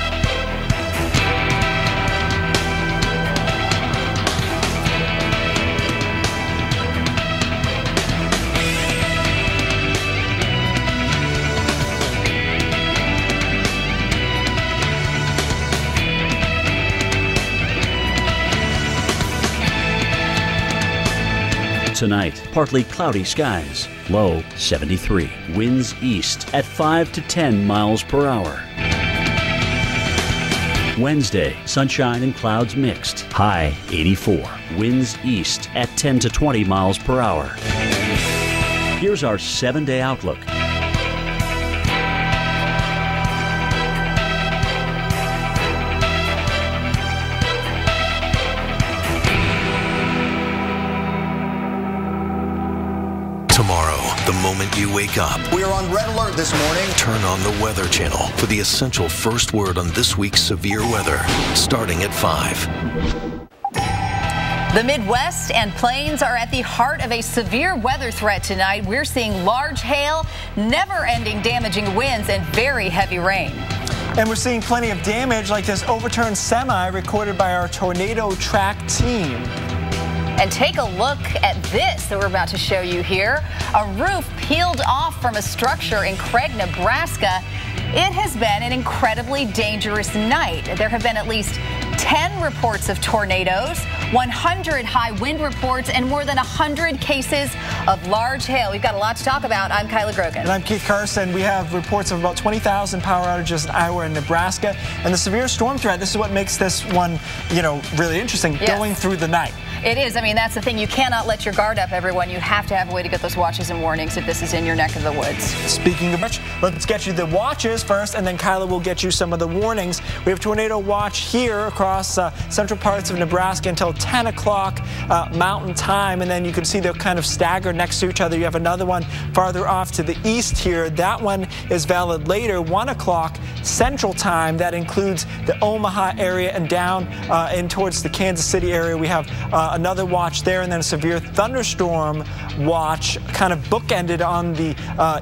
Tonight, partly cloudy skies, low 73. Winds east at 5 to 10 miles per hour. Wednesday, sunshine and clouds mixed, high 84. Winds east at 10 to 20 miles per hour. Here's our 7-day outlook. Tomorrow, the moment you wake up, We are on red alert this morning. turn on the Weather Channel for the essential first word on this week's severe weather, starting at 5. The Midwest and Plains are at the heart of a severe weather threat tonight. We're seeing large hail, never-ending damaging winds, and very heavy rain. And we're seeing plenty of damage like this overturned semi recorded by our tornado track team. And take a look at this that we're about to show you here. A roof peeled off from a structure in Craig, Nebraska. It has been an incredibly dangerous night. There have been at least 10 reports of tornadoes, 100 high wind reports, and more than 100 cases of large hail. We've got a lot to talk about. I'm Kyla Grogan. And I'm Keith Carson. We have reports of about 20,000 power outages in Iowa and Nebraska. And the severe storm threat, this is what makes this one, really interesting, Yes. going through the night. It is. I mean, that's the thing. You cannot let your guard up, everyone. You have to have a way to get those watches and warnings if this is in your neck of the woods. Speaking of which, let's get you the watches first, and then Kyla will get you some of the warnings. We have tornado watch here across central parts of Nebraska until 10 o'clock Mountain Time, and then you can see they're kind of staggered next to each other. You have another one farther off to the east here. That one is valid later, 1 o'clock Central Time. That includes the Omaha area and down in towards the Kansas City area. We have another watch there, and then a severe thunderstorm watch kind of bookended on the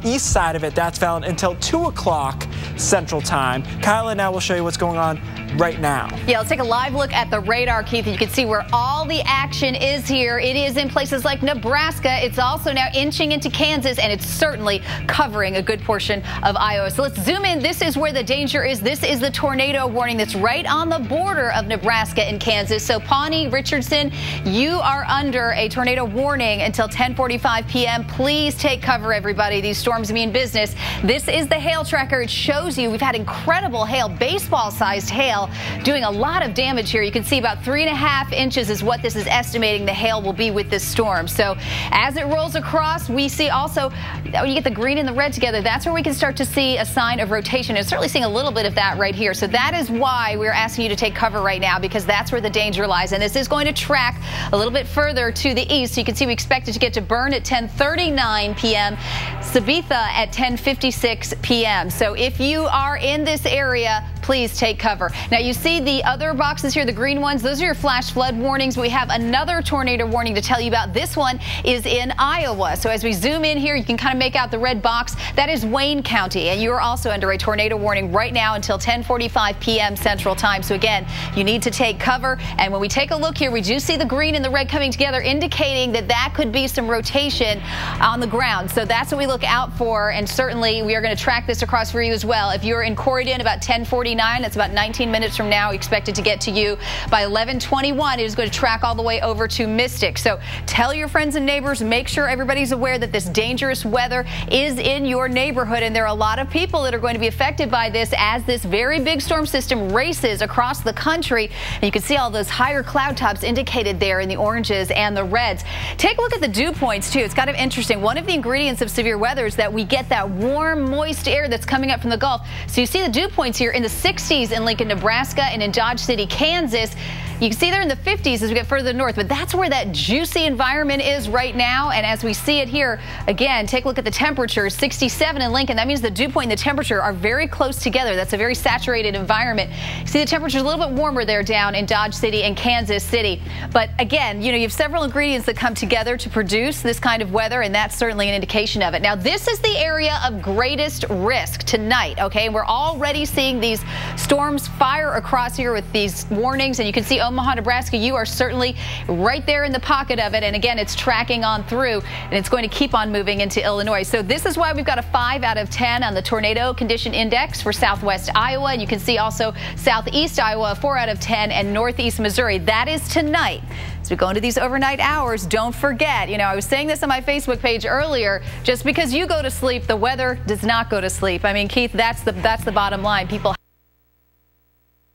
east side of it. That's valid until 2 o'clock Central Time. Kyla now will show you what's going on right now. Yeah, let's take a live look at the radar, Keith. You can see where all the action is here. It is in places like Nebraska. It's also now inching into Kansas, and it's certainly covering a good portion of Iowa. So let's zoom in. This is where the danger is. This is the tornado warning that's right on the border of Nebraska and Kansas. So Pawnee, Richardson, you are under a tornado warning until 10:45 p.m. Please take cover, everybody. These storms mean business. This is the hail tracker. It shows you we've had incredible hail, baseball-sized hail, doing a lot of damage here. You can see about 3.5 inches is what this is estimating the hail will be with this storm. So as it rolls across, we see also, when you get the green and the red together, that's where we can start to see a sign of rotation. And certainly seeing a little bit of that right here. So that is why we're asking you to take cover right now, because that's where the danger lies. And this is going to track a little bit further to the east. So you can see we expect it to get to Bern at 10:39 p.m., Sabetha at 10:56 p.m. So if you are in this area, please take cover. Now you see the other boxes here, the green ones, those are your flash flood warnings. We have another tornado warning to tell you about. This one is in Iowa. So as we zoom in here, you can kind of make out the red box. That is Wayne County, and you are also under a tornado warning right now until 10:45 p.m. Central Time. So again, you need to take cover. And when we take a look here, we do see the green and the red coming together, indicating that that could be some rotation on the ground. So that's what we look out for, and certainly we are going to track this across for you as well. If you're in Corydon about 10:49, that's about 19 minutes from now, expected to get to you by 11:21. It is going to track all the way over to Mystic. So tell your friends and neighbors, make sure everybody's aware that this dangerous weather is in your neighborhood, and there are a lot of people that are going to be affected by this as this very big storm system races across the country. And you can see all those higher cloud tops indicated there in the oranges and the reds. Take a look at the dew points too. It's kind of interesting. One of the ingredients of severe weather is that we get that warm, moist air that's coming up from the Gulf. So you see the dew points here in the 60s in Lincoln, Nebraska, and in Dodge City, Kansas. You can see they're in the 50s as we get further north, but that's where that juicy environment is right now. And as we see it here, again, take a look at the temperature, 67 in Lincoln. That means the dew point and the temperature are very close together. That's a very saturated environment. See, the temperature is a little bit warmer there down in Dodge City and Kansas City. But again, you know, you have several ingredients that come together to produce this kind of weather, and that's certainly an indication of it. Now, this is the area of greatest risk tonight, okay? We're already seeing these storms fire across here with these warnings, and you can see Omaha, Nebraska, you are certainly right there in the pocket of it. And again, it's tracking on through, and it's going to keep on moving into Illinois. So this is why we've got a 5 out of 10 on the tornado condition index for southwest Iowa. And you can see also southeast Iowa, 4 out of 10, and northeast Missouri. That is tonight. As we go into these overnight hours, don't forget, you know, I was saying this on my Facebook page earlier, just because you go to sleep, the weather does not go to sleep. I mean, Keith, that's the bottom line. People.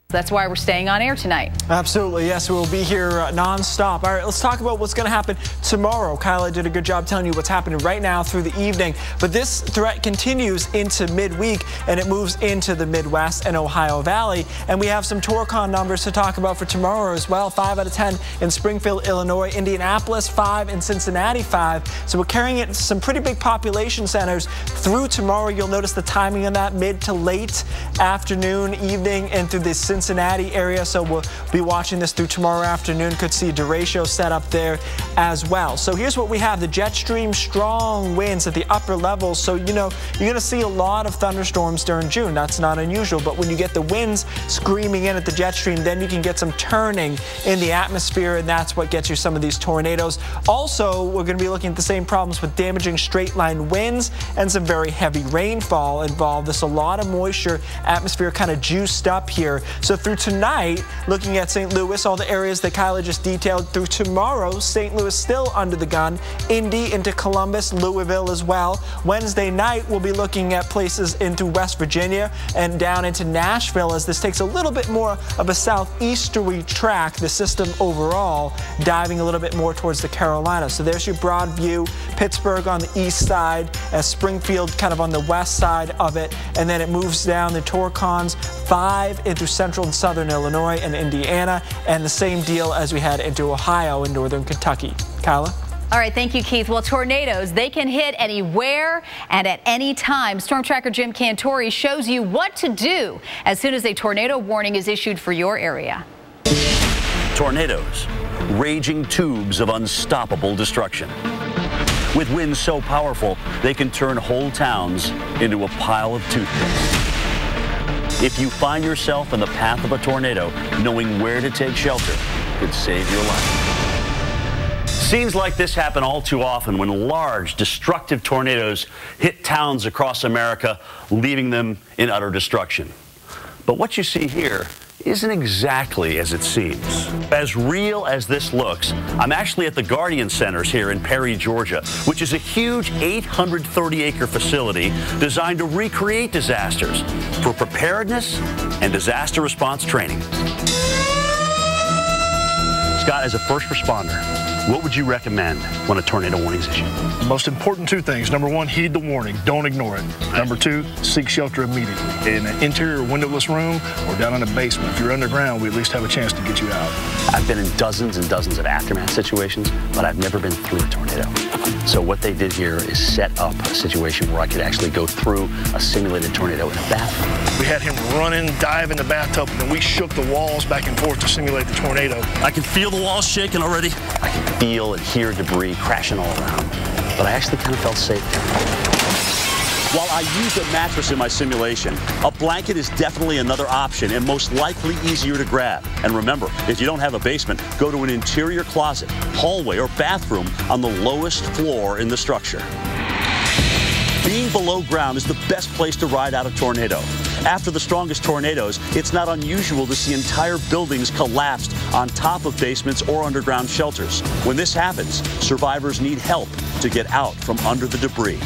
That's why we're staying on air tonight. Absolutely, yes, we'll be here nonstop. All right, let's talk about what's going to happen tomorrow. Kyla did a good job telling you what's happening right now through the evening, but this threat continues into midweek, and it moves into the Midwest and Ohio Valley. And we have some Torcon numbers to talk about for tomorrow as well. 5 out of 10 in Springfield, Illinois, Indianapolis 5, and Cincinnati 5. So we're carrying it in some pretty big population centers through tomorrow. You'll notice the timing on that, mid to late afternoon, evening, and through the Cincinnati area. So we'll be watching this through tomorrow afternoon. Could see derecho set up there as well. So here's what we have. The jet stream, strong winds at the upper levels. So, you know, you're going to see a lot of thunderstorms during June. That's not unusual. But when you get the winds screaming in at the jet stream, then you can get some turning in the atmosphere, and that's what gets you some of these tornadoes. Also, we're going to be looking at the same problems with damaging straight line winds and some very heavy rainfall involved. There's a lot of moisture, atmosphere kind of juiced up here. So through tonight, looking at St. Louis, all the areas that Kyla just detailed. Through tomorrow, St. Louis still under the gun. Indy into Columbus, Louisville as well. Wednesday night, we'll be looking at places into West Virginia and down into Nashville, as this takes a little bit more of a southeasterly track, the system overall, diving a little bit more towards the Carolinas. So there's your broad view. Pittsburgh on the east side, as Springfield kind of on the west side of it, and then it moves down the Torcons 5 into central and southern Illinois and Indiana, and the same deal as we had into Ohio and northern Kentucky. Kyla? All right, thank you, Keith. Well, tornadoes, they can hit anywhere and at any time. Storm Tracker Jim Cantori shows you what to do as soon as a tornado warning is issued for your area. Tornadoes, raging tubes of unstoppable destruction. With winds so powerful, they can turn whole towns into a pile of toothpicks. If you find yourself in the path of a tornado, knowing where to take shelter could save your life. Scenes like this happen all too often when large, destructive tornadoes hit towns across America, leaving them in utter destruction. But what you see here isn't exactly as it seems. As real as this looks, I'm actually at the Guardian Centers here in Perry, Georgia, which is a huge 830-acre facility designed to recreate disasters for preparedness and disaster response training. Scott, as a first responder, what would you recommend when a tornado warning is issued? The most important two things. Number one, heed the warning. Don't ignore it. Number two, seek shelter immediately. In an interior windowless room or down in a basement. If you're underground, we at least have a chance to get you out. I've been in dozens and dozens of aftermath situations, but I've never been through a tornado. So what they did here is set up a situation where I could actually go through a simulated tornado in a bathroom. We had him run in, dive in the bathtub, and then we shook the walls back and forth to simulate the tornado. I can feel the walls shaking already. I can feel and hear debris crashing all around, but I actually kind of felt safe. While I used a mattress in my simulation, a blanket is definitely another option and most likely easier to grab. And remember, if you don't have a basement, go to an interior closet, hallway, or bathroom on the lowest floor in the structure. Being below ground is the best place to ride out a tornado. After the strongest tornadoes, it's not unusual to see entire buildings collapsed on top of basements or underground shelters. When this happens, survivors need help to get out from under the debris.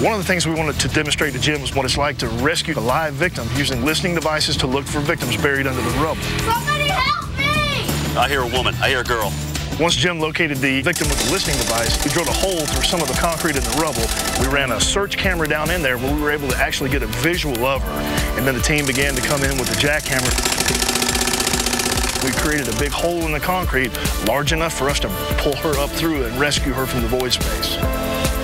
One of the things we wanted to demonstrate to Jim was what it's like to rescue a live victim using listening devices to look for victims buried under the rubble. Somebody help me! I hear a woman. I hear a girl. Once Jim located the victim with the listening device, we drilled a hole through some of the concrete in the rubble. We ran a search camera down in there where we were able to actually get a visual of her. And then the team began to come in with the jackhammer. We created a big hole in the concrete, large enough for us to pull her up through and rescue her from the void space.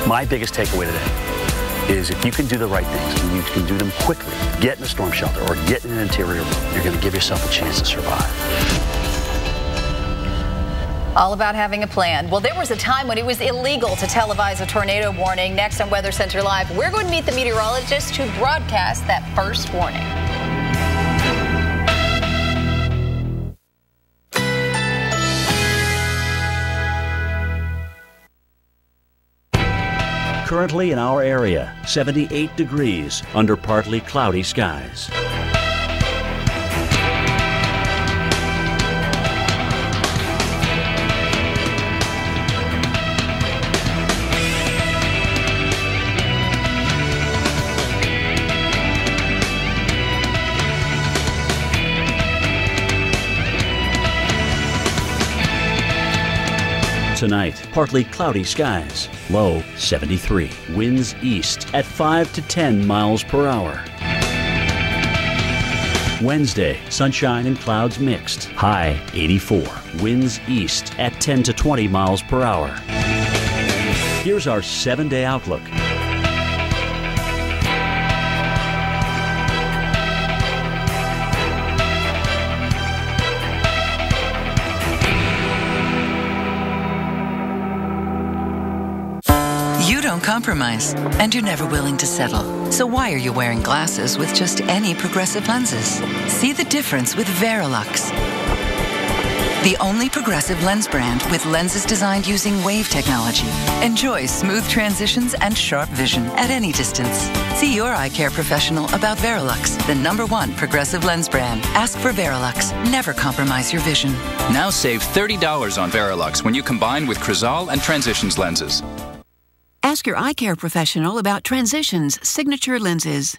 My biggest takeaway today is if you can do the right things and you can do them quickly, get in a storm shelter or get in an interior room, you're going to give yourself a chance to survive. All about having a plan. Well, there was a time when it was illegal to televise a tornado warning. Next on Weather Center Live, we're going to meet the meteorologist who broadcast that first warning. Currently in our area, 78 degrees under partly cloudy skies. Tonight, partly cloudy skies, low 73. Winds east at 5 to 10 miles per hour. Wednesday, sunshine and clouds mixed, high 84. Winds east at 10 to 20 miles per hour. Here's our 7-day outlook. You don't compromise, and you're never willing to settle. So why are you wearing glasses with just any progressive lenses? See the difference with Verilux, the only progressive lens brand with lenses designed using wave technology. Enjoy smooth transitions and sharp vision at any distance. See your eye care professional about Verilux, the #1 progressive lens brand. Ask for Verilux. Never compromise your vision. Now save $30 on Verilux when you combine with Crizal and Transitions lenses. Ask your eye care professional about Transitions signature lenses.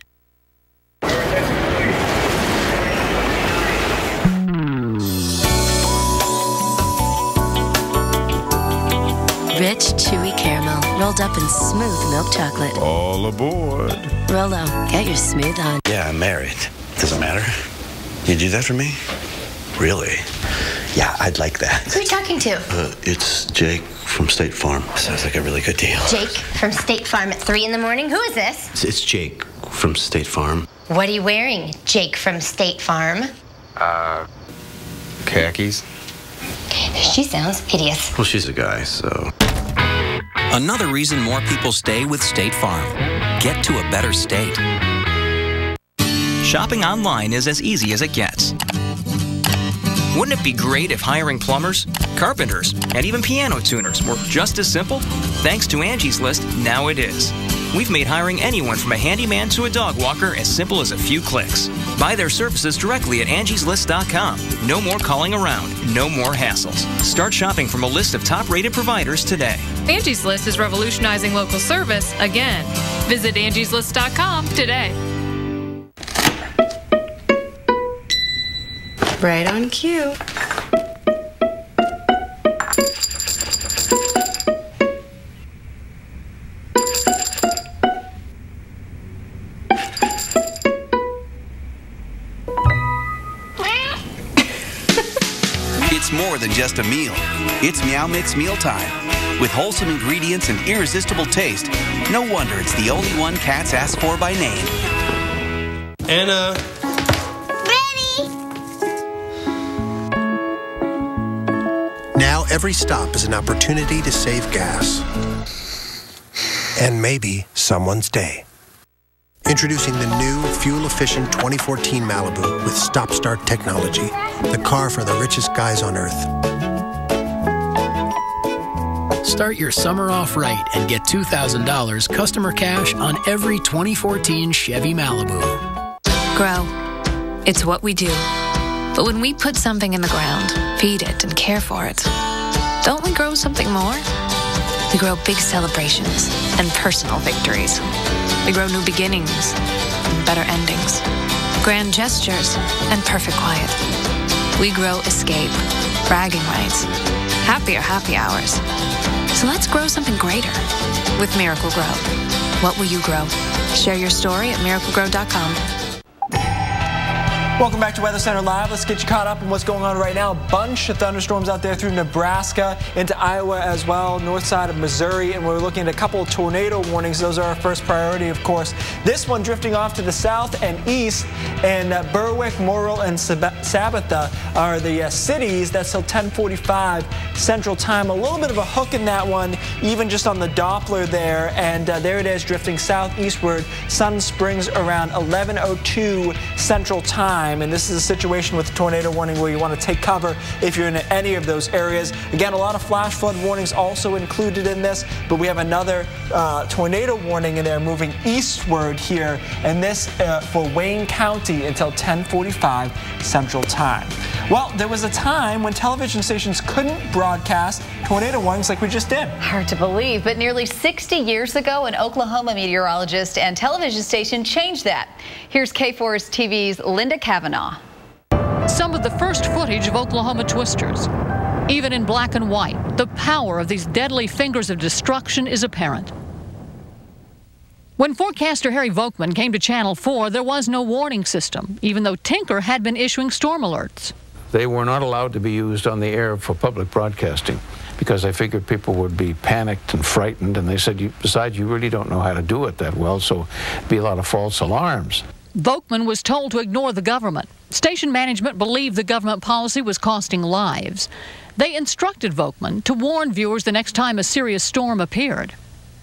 Rich, chewy caramel, rolled up in smooth milk chocolate. All aboard. Rolo, get your smooth on. Yeah, I'm married. Doesn't matter. You do that for me? Really? Yeah, I'd like that. Who are you talking to? It's Jake from State Farm. Sounds like a really good deal. Jake from State Farm at 3 in the morning? Who is this? It's Jake from State Farm. What are you wearing, Jake from State Farm? Khakis. She sounds hideous. Well, she's a guy, so... Another reason more people stay with State Farm. Get to a better state. shopping online is as easy as it gets. Wouldn't it be great if hiring plumbers, carpenters, and even piano tuners were just as simple? Thanks to Angie's List, now it is. We've made hiring anyone from a handyman to a dog walker as simple as a few clicks. Buy their services directly at angieslist.com. No more calling around, no more hassles. Start shopping from a list of top-rated providers today. Angie's List is revolutionizing local service again. Visit angieslist.com today. Right on cue. It's more than just a meal. It's Meow Mix Mealtime. With wholesome ingredients and irresistible taste, no wonder it's the only one cats ask for by name. Anna. Now every stop is an opportunity to save gas. And maybe someone's day. Introducing the new, fuel-efficient 2014 Malibu with stop-start technology. The car for the richest guys on Earth. Start your summer off right and get $2,000 customer cash on every 2014 Chevy Malibu. Grow. It's what we do. But when we put something in the ground, feed it, and care for it, don't we grow something more? We grow big celebrations and personal victories. We grow new beginnings and better endings, grand gestures and perfect quiet. We grow escape, bragging rights, happier happy hours. So let's grow something greater with Miracle-Gro. What will you grow? Share your story at miraclegrow.com. Welcome back to Weather Center Live. Let's get you caught up on what's going on right now. A bunch of thunderstorms out there through Nebraska, into Iowa as well, north side of Missouri, and we're looking at a couple of tornado warnings. Those are our first priority, of course. This one drifting off to the south and east, and Berwick, Morrill, and Sabetha are the cities. That's till 10:45 Central Time. A little bit of a hook in that one, even just on the Doppler there, and there it is drifting southeastward. Sun Springs around 11:02 Central Time. And this is a situation with a tornado warning where you want to take cover if you're in any of those areas. Again, a lot of flash flood warnings also included in this, but we have another tornado warning in there moving eastward here, and this for Wayne County until 10:45 Central Time. Well, there was a time when television stations couldn't broadcast tornado warnings like we just did. Hard to believe, but nearly 60 years ago, an Oklahoma meteorologist and television station changed that. Here's KFOR's TV's Linda Kavanaugh. Some of the first footage of Oklahoma twisters. Even in black and white, the power of these deadly fingers of destruction is apparent. When forecaster Harry Volkman came to Channel 4, there was no warning system, even though Tinker had been issuing storm alerts. They were not allowed to be used on the air for public broadcasting because they figured people would be panicked and frightened, and they said, besides, you really don't know how to do it that well, so it'd be a lot of false alarms. Volkman was told to ignore the government. Station management believed the government policy was costing lives. They instructed Volkman to warn viewers the next time a serious storm appeared.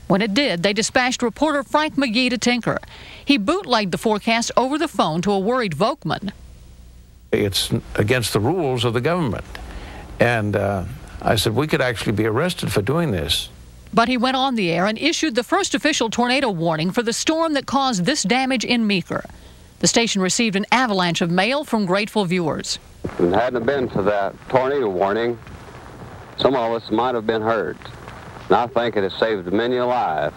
When it did, they dispatched reporter Frank McGee to Tinker. He bootlegged the forecast over the phone to a worried Volkman. It's against the rules of the government. And I said, we could actually be arrested for doing this. But he went on the air and issued the first official tornado warning for the storm that caused this damage in Meeker. The station received an avalanche of mail from grateful viewers. If it hadn't been for that tornado warning, some of us might have been hurt. And I think it has saved many a life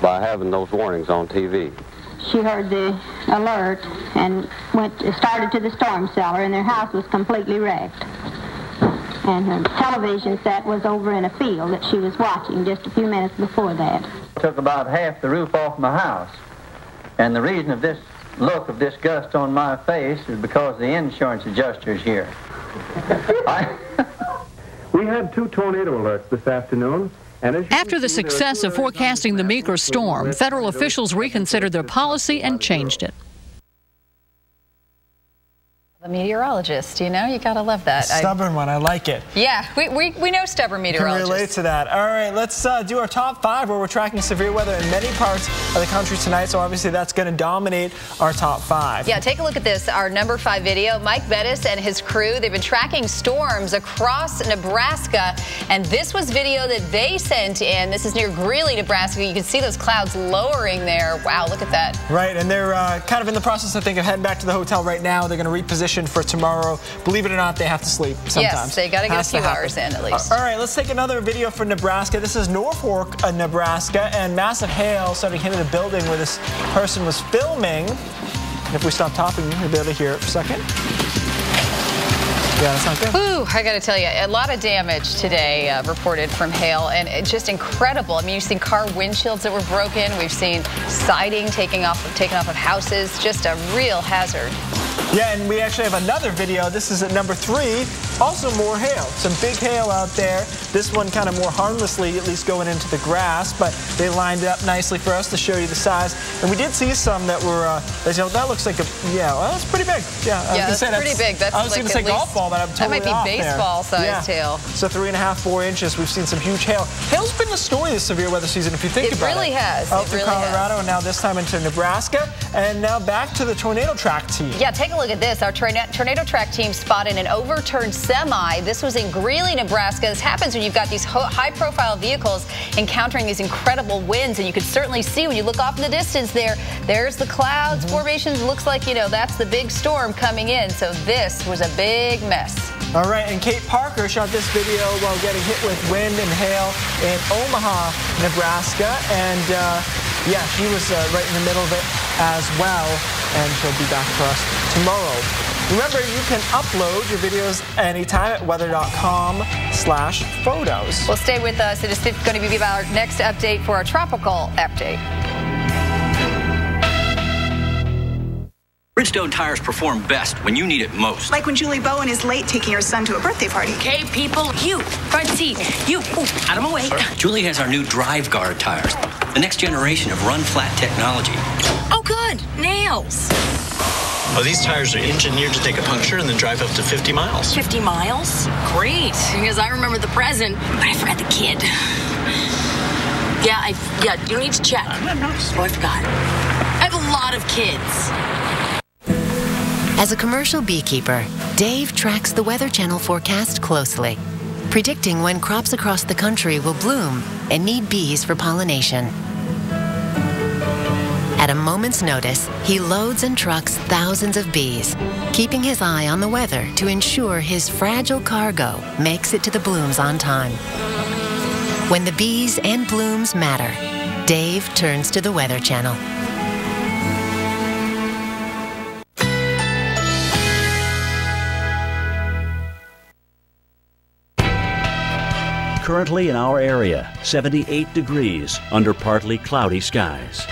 by having those warnings on TV. She heard the alert and started to the storm cellar, and their house was completely wrecked. And her television set was over in a field that she was watching just a few minutes before that. Took about half the roof off my house. And the reason of this look of disgust on my face is because the insurance adjuster is here. We had 2 tornado alerts this afternoon. After the success of forecasting the Meeker storm, federal officials reconsidered their policy and changed it. The meteorologist, you know, you gotta love that. Stubborn one, I like it. Yeah, we know stubborn meteorologists. Can relate to that. All right, let's do our top 5 where we're tracking severe weather in many parts of the country tonight. So obviously that's going to dominate our top 5. Yeah, take a look at this. Our number 5 video. Mike Bettis and his crew, they've been tracking storms across Nebraska, and this was video that they sent in. This is near Greeley, Nebraska. You can see those clouds lowering there. Wow, look at that. Right, and they're kind of in the process, I think, of heading back to the hotel right now. They're going to reposition for tomorrow. Believe it or not, they have to sleep sometimes. Yes, they got to get a few hours in at least. All right, let's take another video from Nebraska. This is Norfolk, Nebraska, and massive hail starting hitting the building where this person was filming. And if we stop talking, you'll be able to hear it for a second. Yeah, that's not good. Ooh, I got to tell you, a lot of damage today reported from hail, and it's just incredible. I mean, you've seen car windshields that were broken. We've seen siding taken off of houses. Just a real hazard. Yeah, and we actually have another video. This is at number 3. Also more hail. Some big hail out there. This one kind of more harmlessly, at least going into the grass, but they lined it up nicely for us to show you the size. And we did see some that were, that looks like well, that's pretty big. Yeah, that's pretty big. That's I was going to say golf ball, but I'm totally that might be baseball-sized hail. So 3.5, 4 inches. We've seen some huge hail. Hail's been the story this severe weather season, if you think about it. It really has. Out through Colorado, and now this time into Nebraska. And now back to the tornado track team. Yeah, take a look at this. Our tornado track team spotted an overturned semi. This was in Greeley, Nebraska. This happens when you've got these high-profile vehicles encountering these incredible winds, and you can certainly see when you look off in the distance there's the clouds formations. Looks like, you know, that's the big storm coming in. So this was a big mess. All right, and Kate Parker shot this video while getting hit with wind and hail in Omaha, Nebraska. And, yeah, she was right in the middle of it as well. And she'll be back for us tomorrow. Remember, you can upload your videos anytime at weather.com/photos. Well, stay with us. It is going to be our next update for our tropical update. Bridgestone tires perform best when you need it most. Like when Julie Bowen is late taking her son to a birthday party. Okay, people, you, front seat, you, out of my way. Julie has our new Drive Guard tires, the next generation of run flat technology. Oh, good, nails. Oh, these tires are engineered to take a puncture and then drive up to 50 miles. 50 miles? Great, because I remember the present, but I forgot the kid. Yeah, you don't need to check. Oh, I forgot. I have a lot of kids. As a commercial beekeeper, Dave tracks the Weather Channel forecast closely, predicting when crops across the country will bloom and need bees for pollination. At a moment's notice, he loads and trucks thousands of bees, keeping his eye on the weather to ensure his fragile cargo makes it to the blooms on time. When the bees and blooms matter, Dave turns to the Weather Channel. Currently in our area, 78 degrees under partly cloudy skies.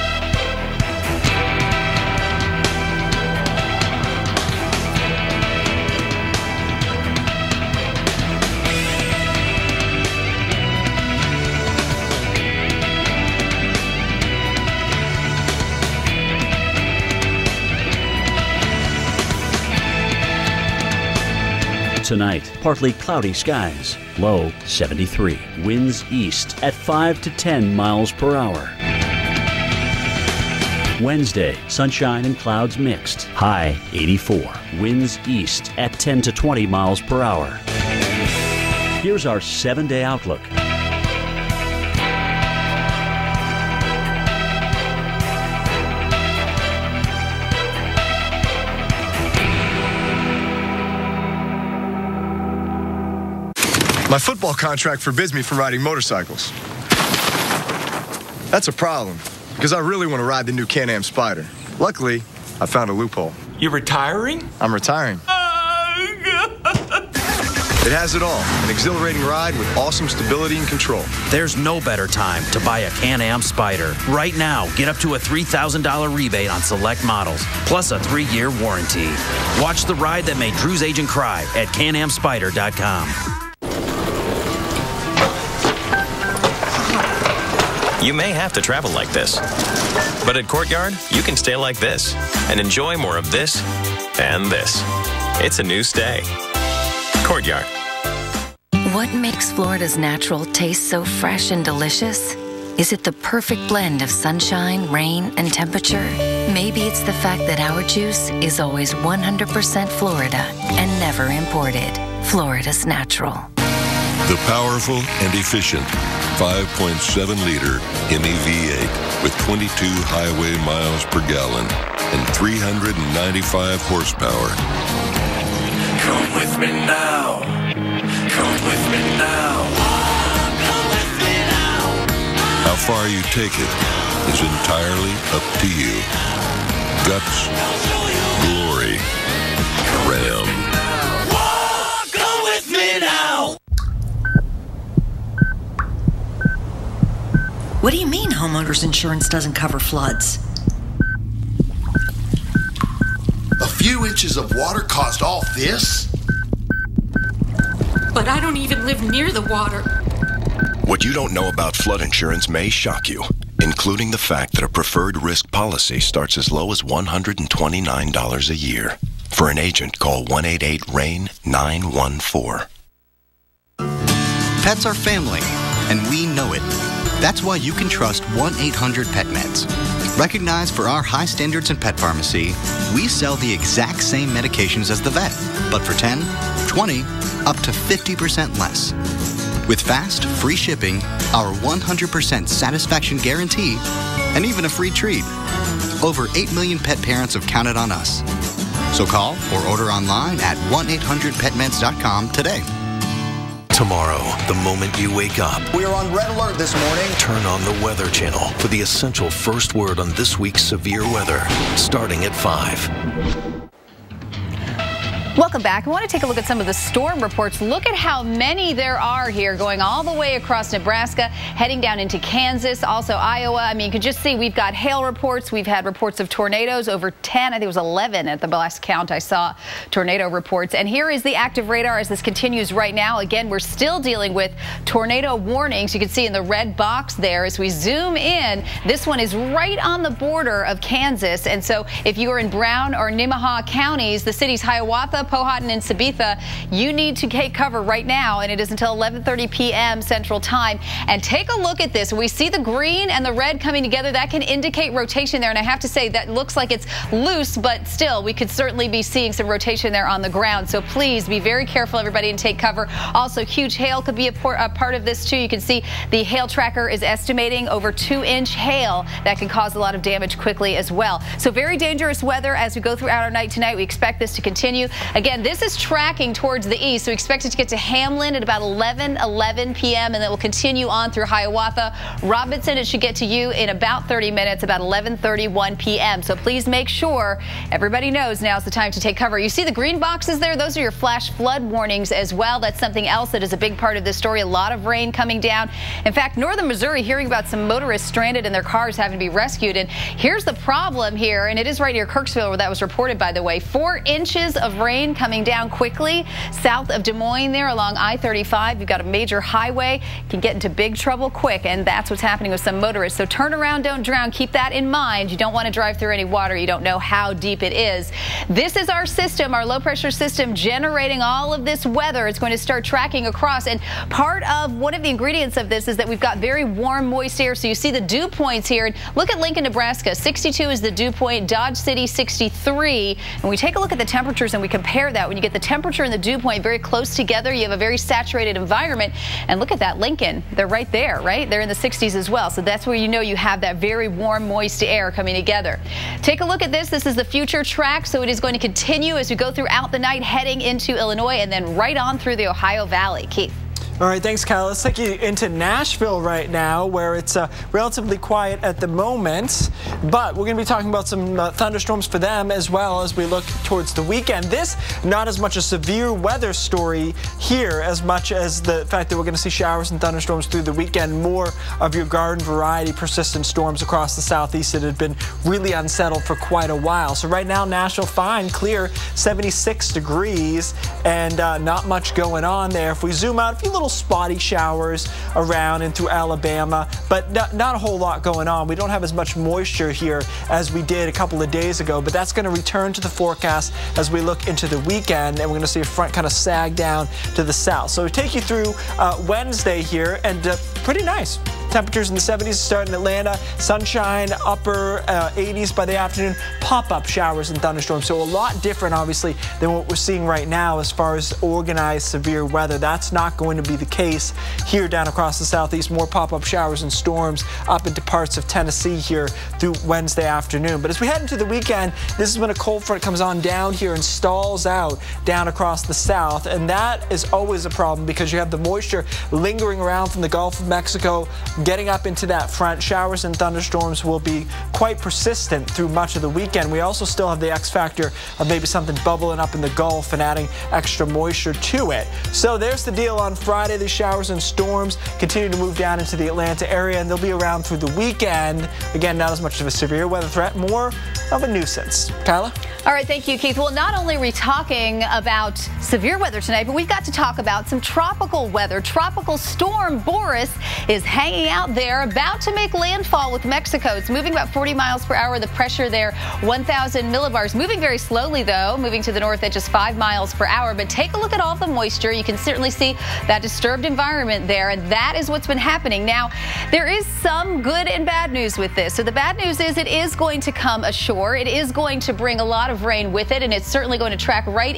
Tonight, partly cloudy skies, low 73. Winds east at 5 to 10 miles per hour. Wednesday, sunshine and clouds mixed, high 84. Winds east at 10 to 20 miles per hour. Here's our 7-day outlook. My football contract forbids me from riding motorcycles. That's a problem, because I really want to ride the new Can-Am Spyder. Luckily, I found a loophole. You're retiring? I'm retiring. It has it all. An exhilarating ride with awesome stability and control. There's no better time to buy a Can-Am Spyder. Right now, get up to a $3,000 rebate on select models, plus a 3-year warranty. Watch the ride that made Drew's agent cry at CanAmSpyder.com. You may have to travel like this, but at Courtyard, you can stay like this and enjoy more of this and this. It's a new stay. Courtyard. What makes Florida's natural taste so fresh and delicious? Is it the perfect blend of sunshine, rain, and temperature? Maybe it's the fact that our juice is always 100% Florida and never imported. Florida's natural. The powerful and efficient 5.7-liter Hemi V8 with 22 highway miles per gallon and 395 horsepower. Come with me now. Come with me now. Come with me now. How far you take it is entirely up to you. Guts, glory, Ram. Come with me now. What do you mean homeowners insurance doesn't cover floods? A few inches of water caused all this? But I don't even live near the water. What you don't know about flood insurance may shock you, including the fact that a preferred risk policy starts as low as $129 a year. For an agent, call 188-RAIN-914. Pets are family, and we know it. That's why you can trust 1-800-PET-MEDS. Recognized for our high standards in pet pharmacy, we sell the exact same medications as the vet, but for 10, 20, up to 50% less. With fast, free shipping, our 100% satisfaction guarantee, and even a free treat. Over 8 million pet parents have counted on us. So call or order online at 1-800-PetMeds.com today. Tomorrow, the moment you wake up, we are on red alert this morning. Turn on the Weather Channel for the essential first word on this week's severe weather, starting at 5. Welcome back. I want to take a look at some of the storm reports. Look at how many there are here going all the way across Nebraska, heading down into Kansas, also Iowa. I mean, you can just see we've got hail reports. We've had reports of tornadoes, over 10. I think it was 11 at the last count I saw tornado reports. And here is the active radar as this continues right now. Again, we're still dealing with tornado warnings. You can see in the red box there as we zoom in. This one is right on the border of Kansas. And so if you are in Brown or Nemaha counties, the cities Hiawatha, Powhatan, and Sabetha, you need to take cover right now, and it is until 11:30 p.m. Central Time. And take a look at this. We see the green and the red coming together. That can indicate rotation there, and I have to say that looks like it's loose, but still, we could certainly be seeing some rotation there on the ground. So please be very careful, everybody, and take cover. Also, huge hail could be a part of this, too. You can see the hail tracker is estimating over 2-inch hail that can cause a lot of damage quickly as well. So very dangerous weather as we go throughout our night tonight. We expect this to continue. Again, this is tracking towards the east, so we expect it to get to Hamlin at about 11 p.m., and then we'll continue on through Hiawatha. Robinson, it should get to you in about 30 minutes, about 11:31 p.m. So please make sure everybody knows now's the time to take cover. You see the green boxes there? Those are your flash flood warnings as well. That's something else that is a big part of this story. A lot of rain coming down. In fact, northern Missouri hearing about some motorists stranded in their cars having to be rescued. And here's the problem here, and it is right near Kirksville where that was reported, by the way. 4 inches of rain coming down quickly south of Des Moines there along I-35. You've got a major highway. You can get into big trouble quick, and that's what's happening with some motorists. So turn around, don't drown. Keep that in mind. You don't want to drive through any water. You don't know how deep it is. This is our system, our low-pressure system, generating all of this weather. It's going to start tracking across, and part of one of the ingredients of this is that we've got very warm, moist air. So you see the dew points here. And look at Lincoln, Nebraska. 62 is the dew point. Dodge City, 63. And we take a look at the temperatures and we compare that. When you get the temperature and the dew point very close together, you have a very saturated environment. And look at that, Lincoln. They're right there, right? They're in the 60s as well. So that's where you know you have that very warm, moist air coming together. Take a look at this. This is the future track. So it is going to continue as we go throughout the night, heading into Illinois and then right on through the Ohio Valley. Keith. All right, thanks, Kyle. Let's take you into Nashville right now, where it's relatively quiet at the moment. But we're going to be talking about some thunderstorms for them as well as we look towards the weekend. This, not as much a severe weather story here as much as the fact that we're going to see showers and thunderstorms through the weekend. More of your garden variety persistent storms across the southeast that have been really unsettled for quite a while. So right now, Nashville fine, clear, 76 degrees, and not much going on there. If we zoom out, a few little little spotty showers around and through Alabama, but not a whole lot going on. We don't have as much moisture here as we did a couple of days ago, but that's going to return to the forecast as we look into the weekend, and we're going to see a front kind of sag down to the south. So we take you through Wednesday here, and pretty nice. Temperatures in the 70s to start in Atlanta. Sunshine, upper 80s by the afternoon. Pop-up showers and thunderstorms. So a lot different, obviously, than what we're seeing right now as far as organized severe weather. That's not going to be the case here down across the southeast. More pop-up showers and storms up into parts of Tennessee here through Wednesday afternoon. But as we head into the weekend, this is when a cold front comes on down here and stalls out down across the south. And that is always a problem because you have the moisture lingering around from the Gulf of Mexico, getting up into that front. Showers and thunderstorms will be quite persistent through much of the weekend. We also still have the X factor of maybe something bubbling up in the Gulf and adding extra moisture to it. So there's the deal on Friday. The showers and storms continue to move down into the Atlanta area, and they'll be around through the weekend. Again, not as much of a severe weather threat, more of a nuisance. Kyla? All right, thank you, Keith. Well, not only are we talking about severe weather tonight, but we've got to talk about some tropical weather. Tropical storm Boris is hanging out there, about to make landfall with Mexico. It's moving about 40 miles per hour. The pressure there, 1,000 millibars. Moving very slowly, though, moving to the north at just 5 miles per hour. But take a look at all the moisture. You can certainly see that disturbed environment there, and that is what's been happening. Now, there is some good and bad news with this. So the bad news is it is going to come ashore. It is going to bring a lot of rain with it, and it's certainly going to track right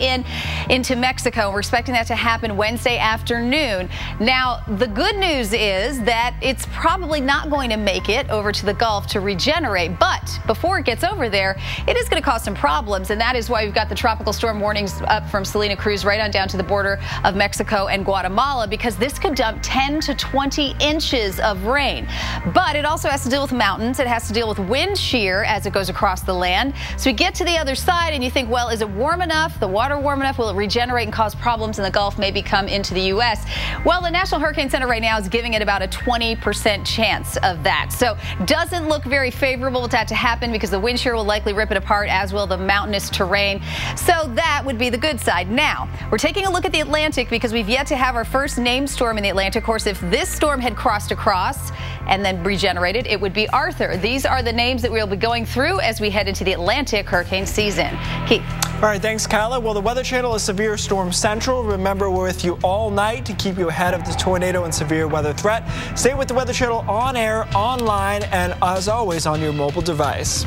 into Mexico. We're expecting that to happen Wednesday afternoon. Now, the good news is that it's probably not going to make it over to the Gulf to regenerate, but before it gets over there, it is going to cause some problems, and that is why we've got the tropical storm warnings up from Salina Cruz right on down to the border of Mexico and Guatemala, because this could dump 10 to 20 inches of rain. But it also has to deal with mountains. It has to deal with wind shear as it goes across the land. So we get to the other side and you think, well, is it warm enough? The water warm enough? Will it regenerate and cause problems in the Gulf, maybe come into the U.S.? Well, the National Hurricane Center right now is giving it about a 20% chance of that. So doesn't look very favorable with that to happen, because the wind shear will likely rip it apart, as will the mountainous terrain. So that would be the good side. Now, we're taking a look at the Atlantic, because we've yet to have our first named storm in the Atlantic. Of course, if this storm had crossed across and then regenerated, it would be Arthur. These are the names that we'll be going through as we head into the Atlantic hurricane season. Keith. All right, thanks, Kyla. Well, the Weather Channel is Severe Storm Central. Remember, we're with you all night to keep you ahead of the tornado and severe weather threat. Stay with the Weather Channel on air, online, and as always on your mobile device.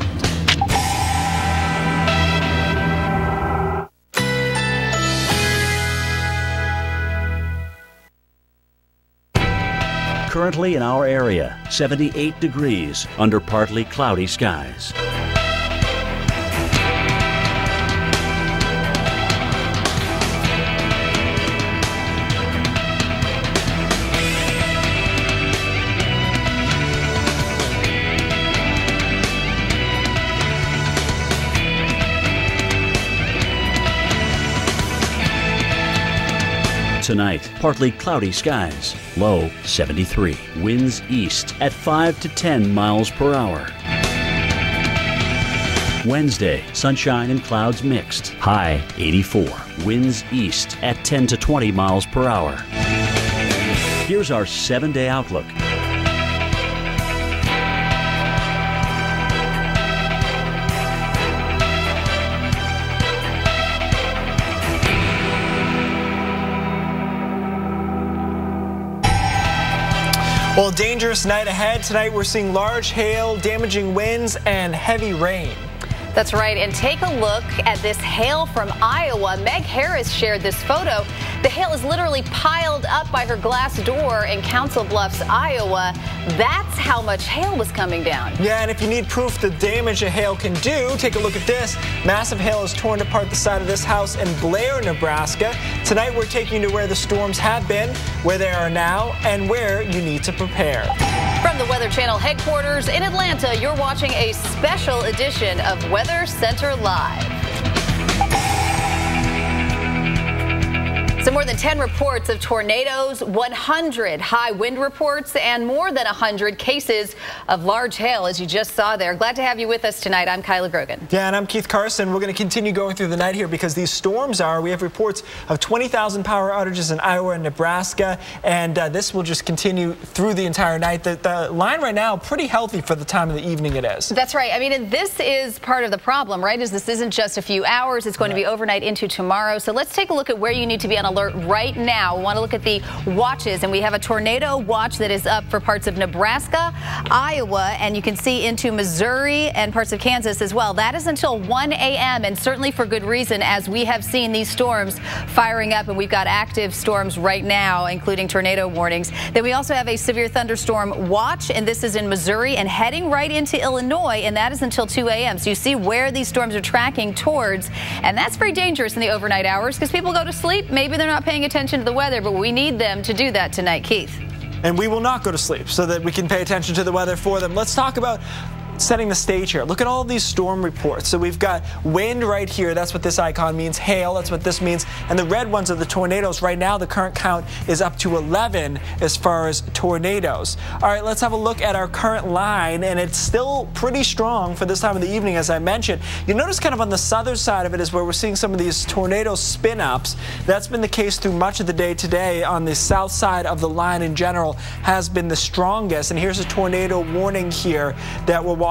Currently in our area, 78 degrees under partly cloudy skies. Tonight, partly cloudy skies, low 73. Winds east at 5 to 10 miles per hour. Wednesday, sunshine and clouds mixed, high 84. Winds east at 10 to 20 miles per hour. Here's our 7-day outlook. Well, dangerous night ahead. Tonight we're seeing large hail, damaging winds, and heavy rain. That's right, and take a look at this hail from Iowa. Meg Harris shared this photo. The hail is literally piled up by her glass door in Council Bluffs, Iowa. That's how much hail was coming down. Yeah, and if you need proof the damage a hail can do, take a look at this. Massive hail has torn apart the side of this house in Blair, Nebraska. Tonight we're taking you to where the storms have been, where they are now, and where you need to prepare. From the Weather Channel headquarters in Atlanta, you're watching a special edition of Weather Center Live. So So more than 10 reports of tornadoes, 100 high wind reports, and more than 100 cases of large hail, as you just saw there. Glad to have you with us tonight. I'm Kyla Grogan. Yeah, and I'm Keith Carson. We're going to continue going through the night here because these storms we have reports of 20,000 power outages in Iowa and Nebraska, and this will just continue through the entire night. The line right now, pretty healthy for the time of the evening it is. That's right. I mean, and this is part of the problem, right, is this isn't just a few hours. It's going to be overnight into tomorrow. So let's take a look at where you need to be on alert right now. We want to look at the watches, and we have a tornado watch that is up for parts of Nebraska, Iowa, and you can see into Missouri and parts of Kansas as well. That is until 1 a.m. and certainly for good reason, as we have seen these storms firing up, and we've got active storms right now, including tornado warnings. Then we also have a severe thunderstorm watch, and this is in Missouri and heading right into Illinois, and that is until 2 a.m. So you see where these storms are tracking towards, and that's very dangerous in the overnight hours because people go to sleep. Maybe they're not paying attention to the weather, but we need them to do that tonight. Keith. And we will not go to sleep so that we can pay attention to the weather for them. Let's talk about setting the stage here. Look at all these storm reports. So we've got wind right here. That's what this icon means. Hail, that's what this means. And the red ones are the tornadoes. Right now, the current count is up to 11 as far as tornadoes. All right, let's have a look at our current line, and it's still pretty strong for this time of the evening, as I mentioned. You notice kind of on the southern side of it is where we're seeing some of these tornado spin-ups. That's been the case through much of the day today. On the south side of the line in general has been the strongest. And here's a tornado warning here that we're watching,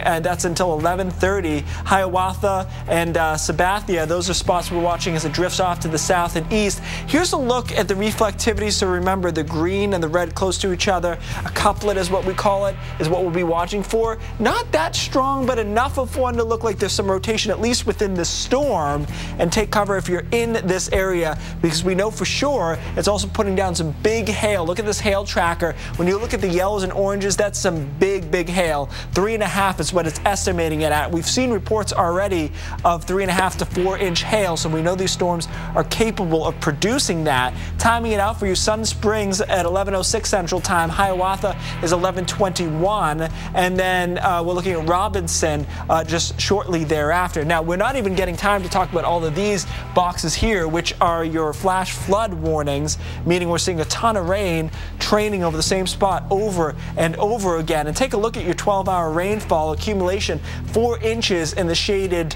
and that's until 11:30. Hiawatha and Sabathia, those are spots we're watching as it drifts off to the south and east. Here's a look at the reflectivity. So remember, the green and the red close to each other. A couplet is what we call it, is what we'll be watching for. Not that strong, but enough of one to look like there's some rotation, at least within the storm, and take cover if you're in this area, because we know for sure it's also putting down some big hail. Look at this hail tracker. When you look at the yellows and oranges, that's some big hail. 3.5 is what it's estimating it at. We've seen reports already of 3.5 to 4-inch hail, so we know these storms are capable of producing that. Timing it out for you, Sun Springs at 11:06 Central Time. Hiawatha is 11:21, and then we're looking at Robinson just shortly thereafter. Now, we're not even getting time to talk about all of these boxes here, which are your flash flood warnings, meaning we're seeing a ton of rain training over the same spot over and over again. And take a look at your 12-hour rainfall accumulation, 4 inches in the shaded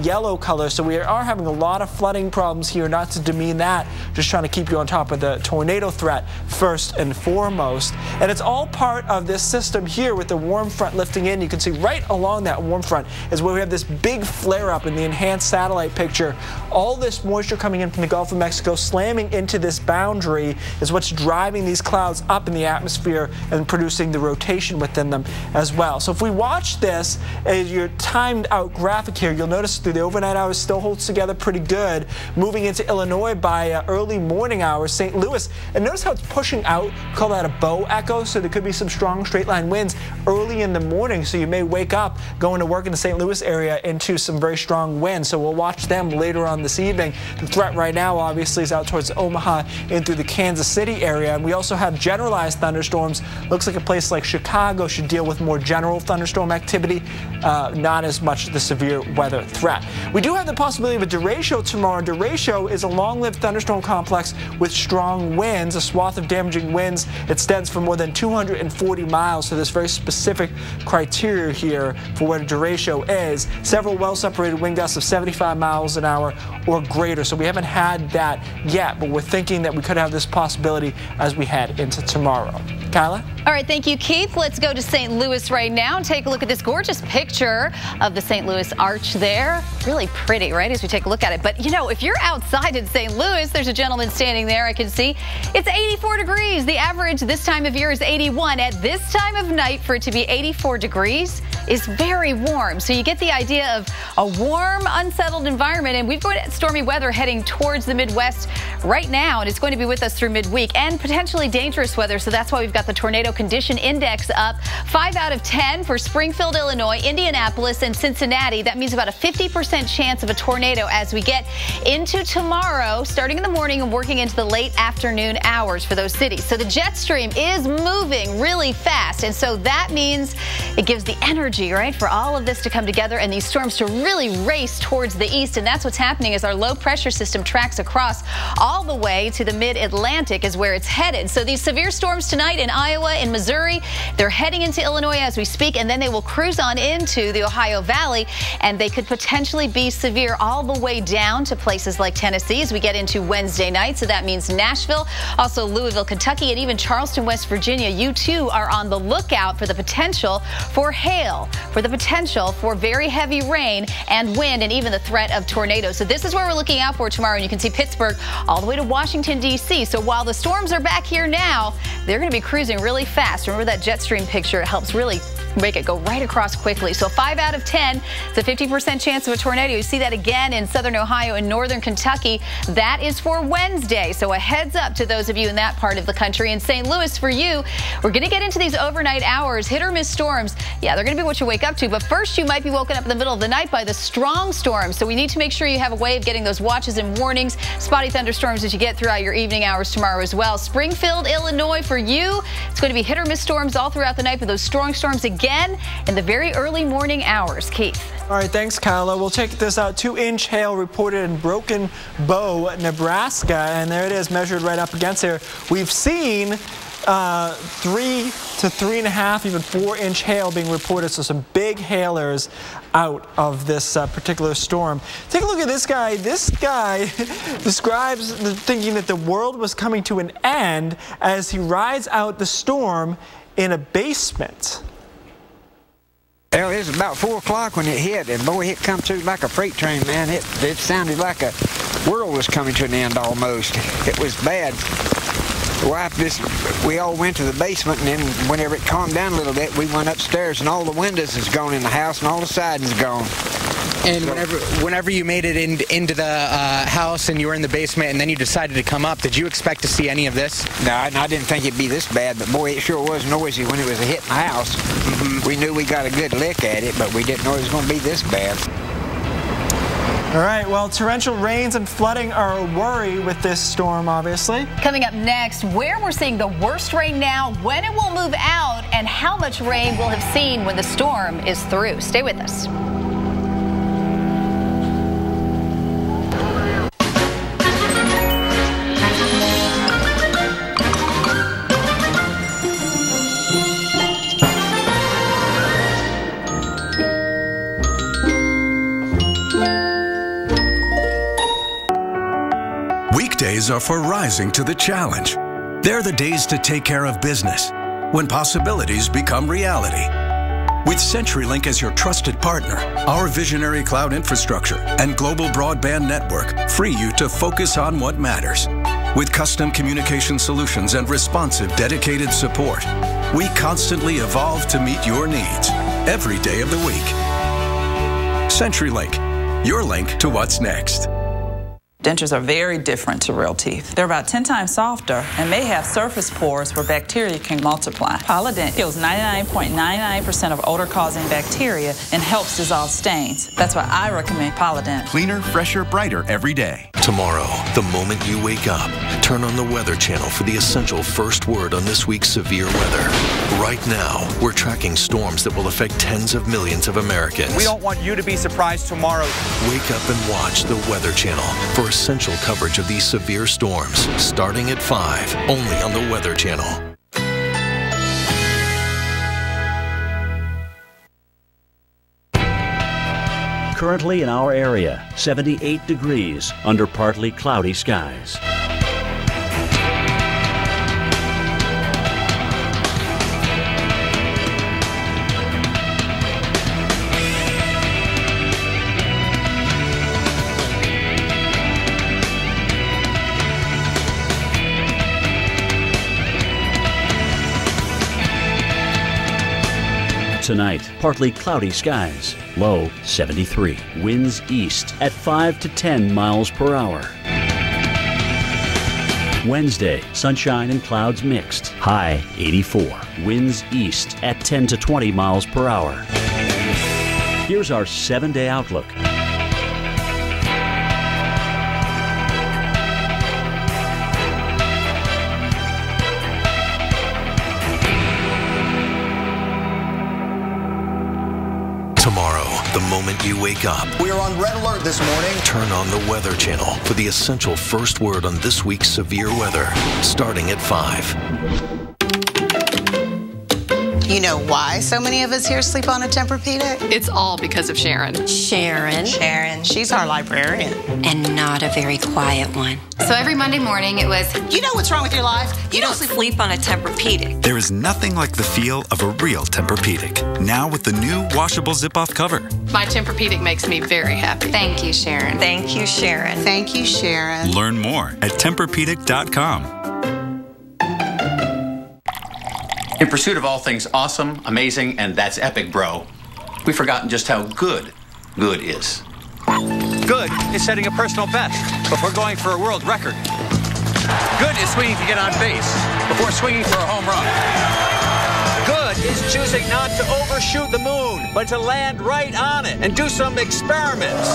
yellow color. So we are having a lot of flooding problems here, not to demean that, just trying to keep you on top of the tornado threat first and foremost. And it's all part of this system here with the warm front lifting in. You can see right along that warm front is where we have this big flare up in the enhanced satellite picture. All this moisture coming in from the Gulf of Mexico slamming into this boundary is what's driving these clouds up in the atmosphere and producing the rotation within them as well. So if we watch this as your timed out graphic here, you'll notice through the overnight hours still holds together pretty good. Moving into Illinois by early morning hours, St. Louis, and notice how it's pushing out. We call that a bow echo, so there could be some strong straight line winds early in the morning, so you may wake up going to work in the St. Louis area into some very strong winds. So we'll watch them later on this evening. The threat right now obviously is out towards Omaha in through the Kansas City area, and we also have generalized thunderstorms. Looks like a place like Chicago should deal with more general thunderstorm activity, not as much the severe weather threat. We do have the possibility of a derecho tomorrow. Derecho is a long-lived thunderstorm complex with strong winds, a swath of damaging winds. It extends for more than 240 miles, so there's very specific criteria here for what a derecho is. Several well-separated wind gusts of 75 miles an hour or greater, so we haven't had that yet, but we're thinking that we could have this possibility as we head into tomorrow. Kyla? All right, thank you, Keith. Let's go to St. Louis right now and take a look at this gorgeous picture of the St. Louis Arch there. Really pretty, right, as we take a look at it. But, you know, if you're outside in St. Louis, there's a gentleman standing there I can see. It's 84 degrees. The average this time of year is 81. At this time of night, for it to be 84 degrees is very warm. So you get the idea of a warm, unsettled environment. And we've got stormy weather heading towards the Midwest right now, and it's going to be with us through midweek, and potentially dangerous weather. So that's why we've got the tornado condition index up 5 out of 10 for for Springfield, Illinois, Indianapolis, and Cincinnati. That means about a 50% chance of a tornado as we get into tomorrow, starting in the morning and working into the late afternoon hours for those cities. So the jet stream is moving really fast, and so that means it gives the energy, right, for all of this to come together and these storms to really race towards the east. And that's what's happening as our low pressure system tracks across all the way to the mid-Atlantic is where it's headed. So these severe storms tonight in Iowa and Missouri, they're heading into Illinois as we speak, and then they will cruise on into the Ohio Valley, and they could potentially be severe all the way down to places like Tennessee as we get into Wednesday night. So that means Nashville, also Louisville, Kentucky, and even Charleston, West Virginia. You too are on the lookout for the potential for hail, for the potential for very heavy rain and wind, and even the threat of tornadoes. So this is where we're looking out for tomorrow, and you can see Pittsburgh all the way to Washington, D.C. So while the storms are back here now, they're going to be cruising really fast. Remember that jet stream picture? It helps really make it go right across quickly. So 5 out of 10, it's a 50% chance of a tornado. You see that again in southern Ohio and northern Kentucky. That is for Wednesday. So a heads up to those of you in that part of the country. In St. Louis, for you, we're going to get into these overnight hours, hit or miss storms. Yeah, they're going to be what you wake up to. But first, you might be woken up in the middle of the night by the strong storms. So we need to make sure you have a way of getting those watches and warnings, spotty thunderstorms as you get throughout your evening hours tomorrow as well. Springfield, Illinois, for you, it's going to be hit or miss storms all throughout the night, but those strong storms again in the very early morning hours. Keith. All right, thanks, Kyla. We'll check this out. 2-inch hail reported in Broken Bow, Nebraska, and there it is, measured right up against there. We've seen 3 to 3.5, even 4-inch hail being reported, so some big hailers out of this particular storm. Take a look at this guy. This guy describes thinking that the world was coming to an end as he rides out the storm in a basement. Well, it was about 4 o'clock when it hit, and boy, it come through like a freight train, man. It sounded like a world was coming to an end almost. It was bad. We all went to the basement, and then whenever it calmed down a little bit, we went upstairs, and all the windows is gone in the house, and all the siding's gone. And whenever you made it into the house and you were in the basement and then you decided to come up, did you expect to see any of this? No, I didn't think it'd be this bad, but boy, it sure was noisy when it was hitting the house. We knew we got a good lick at it, but we didn't know it was going to be this bad. All right, well, torrential rains and flooding are a worry with this storm, obviously. Coming up next, where we're seeing the worst rain now, when it will move out, and how much rain we'll have seen when the storm is through. Stay with us. Weekdays are for rising to the challenge. They're the days to take care of business, when possibilities become reality. With CenturyLink as your trusted partner, our visionary cloud infrastructure and global broadband network free you to focus on what matters. With custom communication solutions and responsive, dedicated support, we constantly evolve to meet your needs every day of the week. CenturyLink, your link to what's next. Dentures are very different to real teeth. They're about 10 times softer and may have surface pores where bacteria can multiply. Polident kills 99.99% of odor-causing bacteria and helps dissolve stains. That's why I recommend Polident. Cleaner, fresher, brighter every day. Tomorrow, the moment you wake up, turn on the Weather Channel for the essential first word on this week's severe weather. Right now, we're tracking storms that will affect tens of millions of Americans. We don't want you to be surprised tomorrow. Wake up and watch the Weather Channel for essential coverage of these severe storms, starting at 5, only on the Weather Channel. Currently in our area, 78 degrees under partly cloudy skies. Tonight, partly cloudy skies, low 73. Winds east at 5 to 10 miles per hour. Wednesday, sunshine and clouds mixed. High 84. Winds east at 10 to 20 miles per hour. Here's our 7-day outlook. Tomorrow, the moment you wake up, We are on red alert this morning. turn on the Weather Channel for the essential first word on this week's severe weather, starting at 5. You know why so many of us here sleep on a Tempur-Pedic? It's all because of Sharon. Sharon, she's our librarian. And not a very quiet one. So every Monday morning it was, You know what's wrong with your life? You don't sleep on a Tempur-Pedic. There is nothing like the feel of a real Tempur-Pedic. Now with the new washable zip-off cover. my Tempur-Pedic makes me very happy. Thank you, Sharon. Thank you, Sharon. Thank you, Sharon. Learn more at TempurPedic.com. In pursuit of all things awesome, amazing, and that's epic, bro, we've forgotten just how good is. Good is setting a personal best before going for a world record. Good is swinging to get on base before swinging for a home run. Good is choosing not to overshoot the moon, but to land right on it and do some experiments.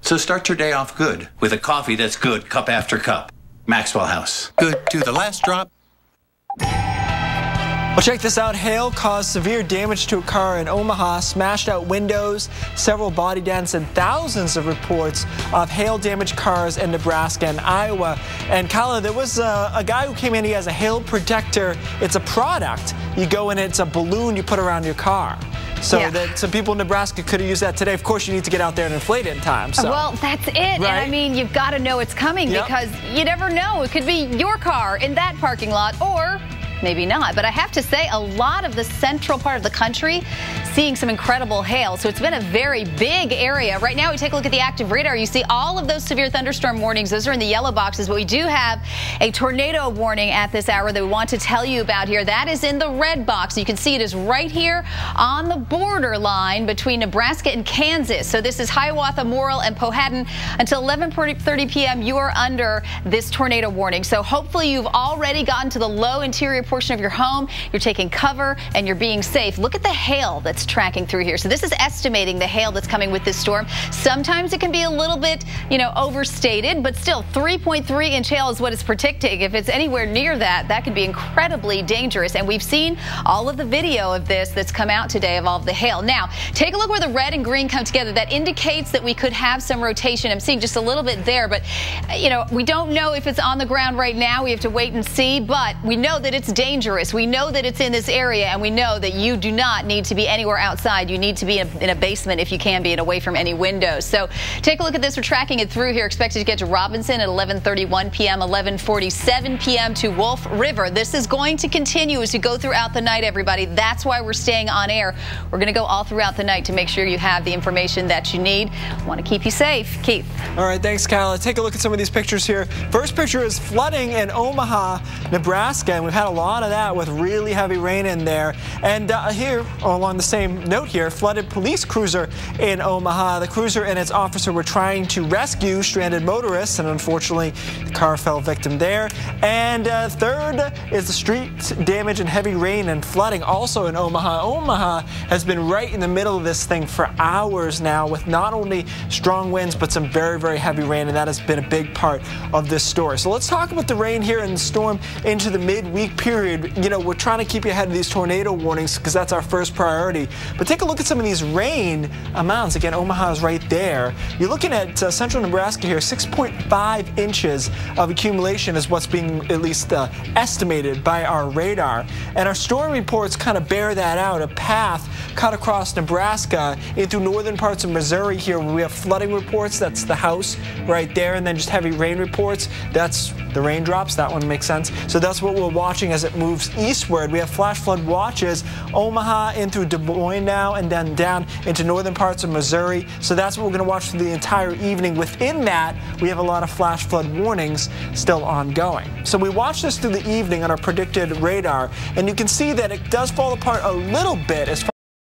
So start your day off good with a coffee that's good cup after cup. Maxwell House. Good to the last drop. Well, check this out. Hail caused severe damage to a car in Omaha, smashed out windows, several body dents, and thousands of reports of hail-damaged cars in Nebraska and Iowa. And Kyla, there was a guy who came in. He has a hail protector. It's a product. You go in, it's a balloon you put around your car. So that some people in Nebraska could have used that today. Of course, you need to get out there and inflate it in time. So. Well, that's it. Right? And I mean, you've got to know it's coming because you never know. It could be your car in that parking lot or maybe not. But I have to say, a lot of the central part of the country seeing some incredible hail. So it's been a very big area. Right now, we take a look at the active radar. You see all of those severe thunderstorm warnings. Those are in the yellow boxes. But we do have a tornado warning at this hour that we want to tell you about here. That is in the red box. You can see it is right here on the borderline between Nebraska and Kansas. So this is Hiawatha, Morrill, and Powhatan. Until 11:30 p.m., you are under this tornado warning. So hopefully you've already gotten to the low interior portion of your home. You're taking cover and you're being safe. Look at the hail that's tracking through here. So this is estimating the hail that's coming with this storm. Sometimes it can be a little bit, overstated, but still 3.3-inch hail is what it's predicting. If it's anywhere near that, that could be incredibly dangerous. And we've seen all of the video of this that's come out today of all of the hail. Now, take a look where the red and green come together. That indicates that we could have some rotation. I'm seeing just a little bit there, but we don't know if it's on the ground right now. We have to wait and see, but we know that it's dangerous. We know that it's in this area, and we know that you do not need to be anywhere outside. You need to be in a basement if you can be, and away from any windows. So take a look at this. We're tracking it through here. Expected to get to Robinson at 11:31 p.m., 11:47 p.m. to Wolf River. This is going to continue as you go throughout the night, everybody. That's why we're staying on air. We're going to go all throughout the night to make sure you have the information that you need. I want to keep you safe. Keith. All right, thanks, Kyla. Take a look at some of these pictures here. First picture is flooding in Omaha, Nebraska, and we've had a lot of that with really heavy rain in there. And here, along the same note here, flooded police cruiser in Omaha. The cruiser and its officer were trying to rescue stranded motorists, and unfortunately, the car fell victim there. And third is the street damage and heavy rain and flooding also in Omaha. Omaha has been right in the middle of this thing for hours now with not only strong winds, but some very, very heavy rain, and that has been a big part of this story. So let's talk about the rain here and the storm into the midweek period. We're trying to keep you ahead of these tornado warnings because that's our first priority. But take a look at some of these rain amounts. Again, Omaha is right there. You're looking at central Nebraska here. 6.5 inches of accumulation is what's being at least estimated by our radar. And our storm reports kind of bear that out. A path cut across Nebraska into northern parts of Missouri here where we have flooding reports. That's the house right there. And then just heavy rain reports. That's the raindrops. That one makes sense. So that's what we're watching as it moves eastward. We have flash flood watches. Omaha in through Des Moines now and then down into northern parts of Missouri. So that's what we're going to watch for the entire evening. Within that, we have a lot of flash flood warnings still ongoing. So we watch this through the evening on our predicted radar, and you can see that it does fall apart a little bit as far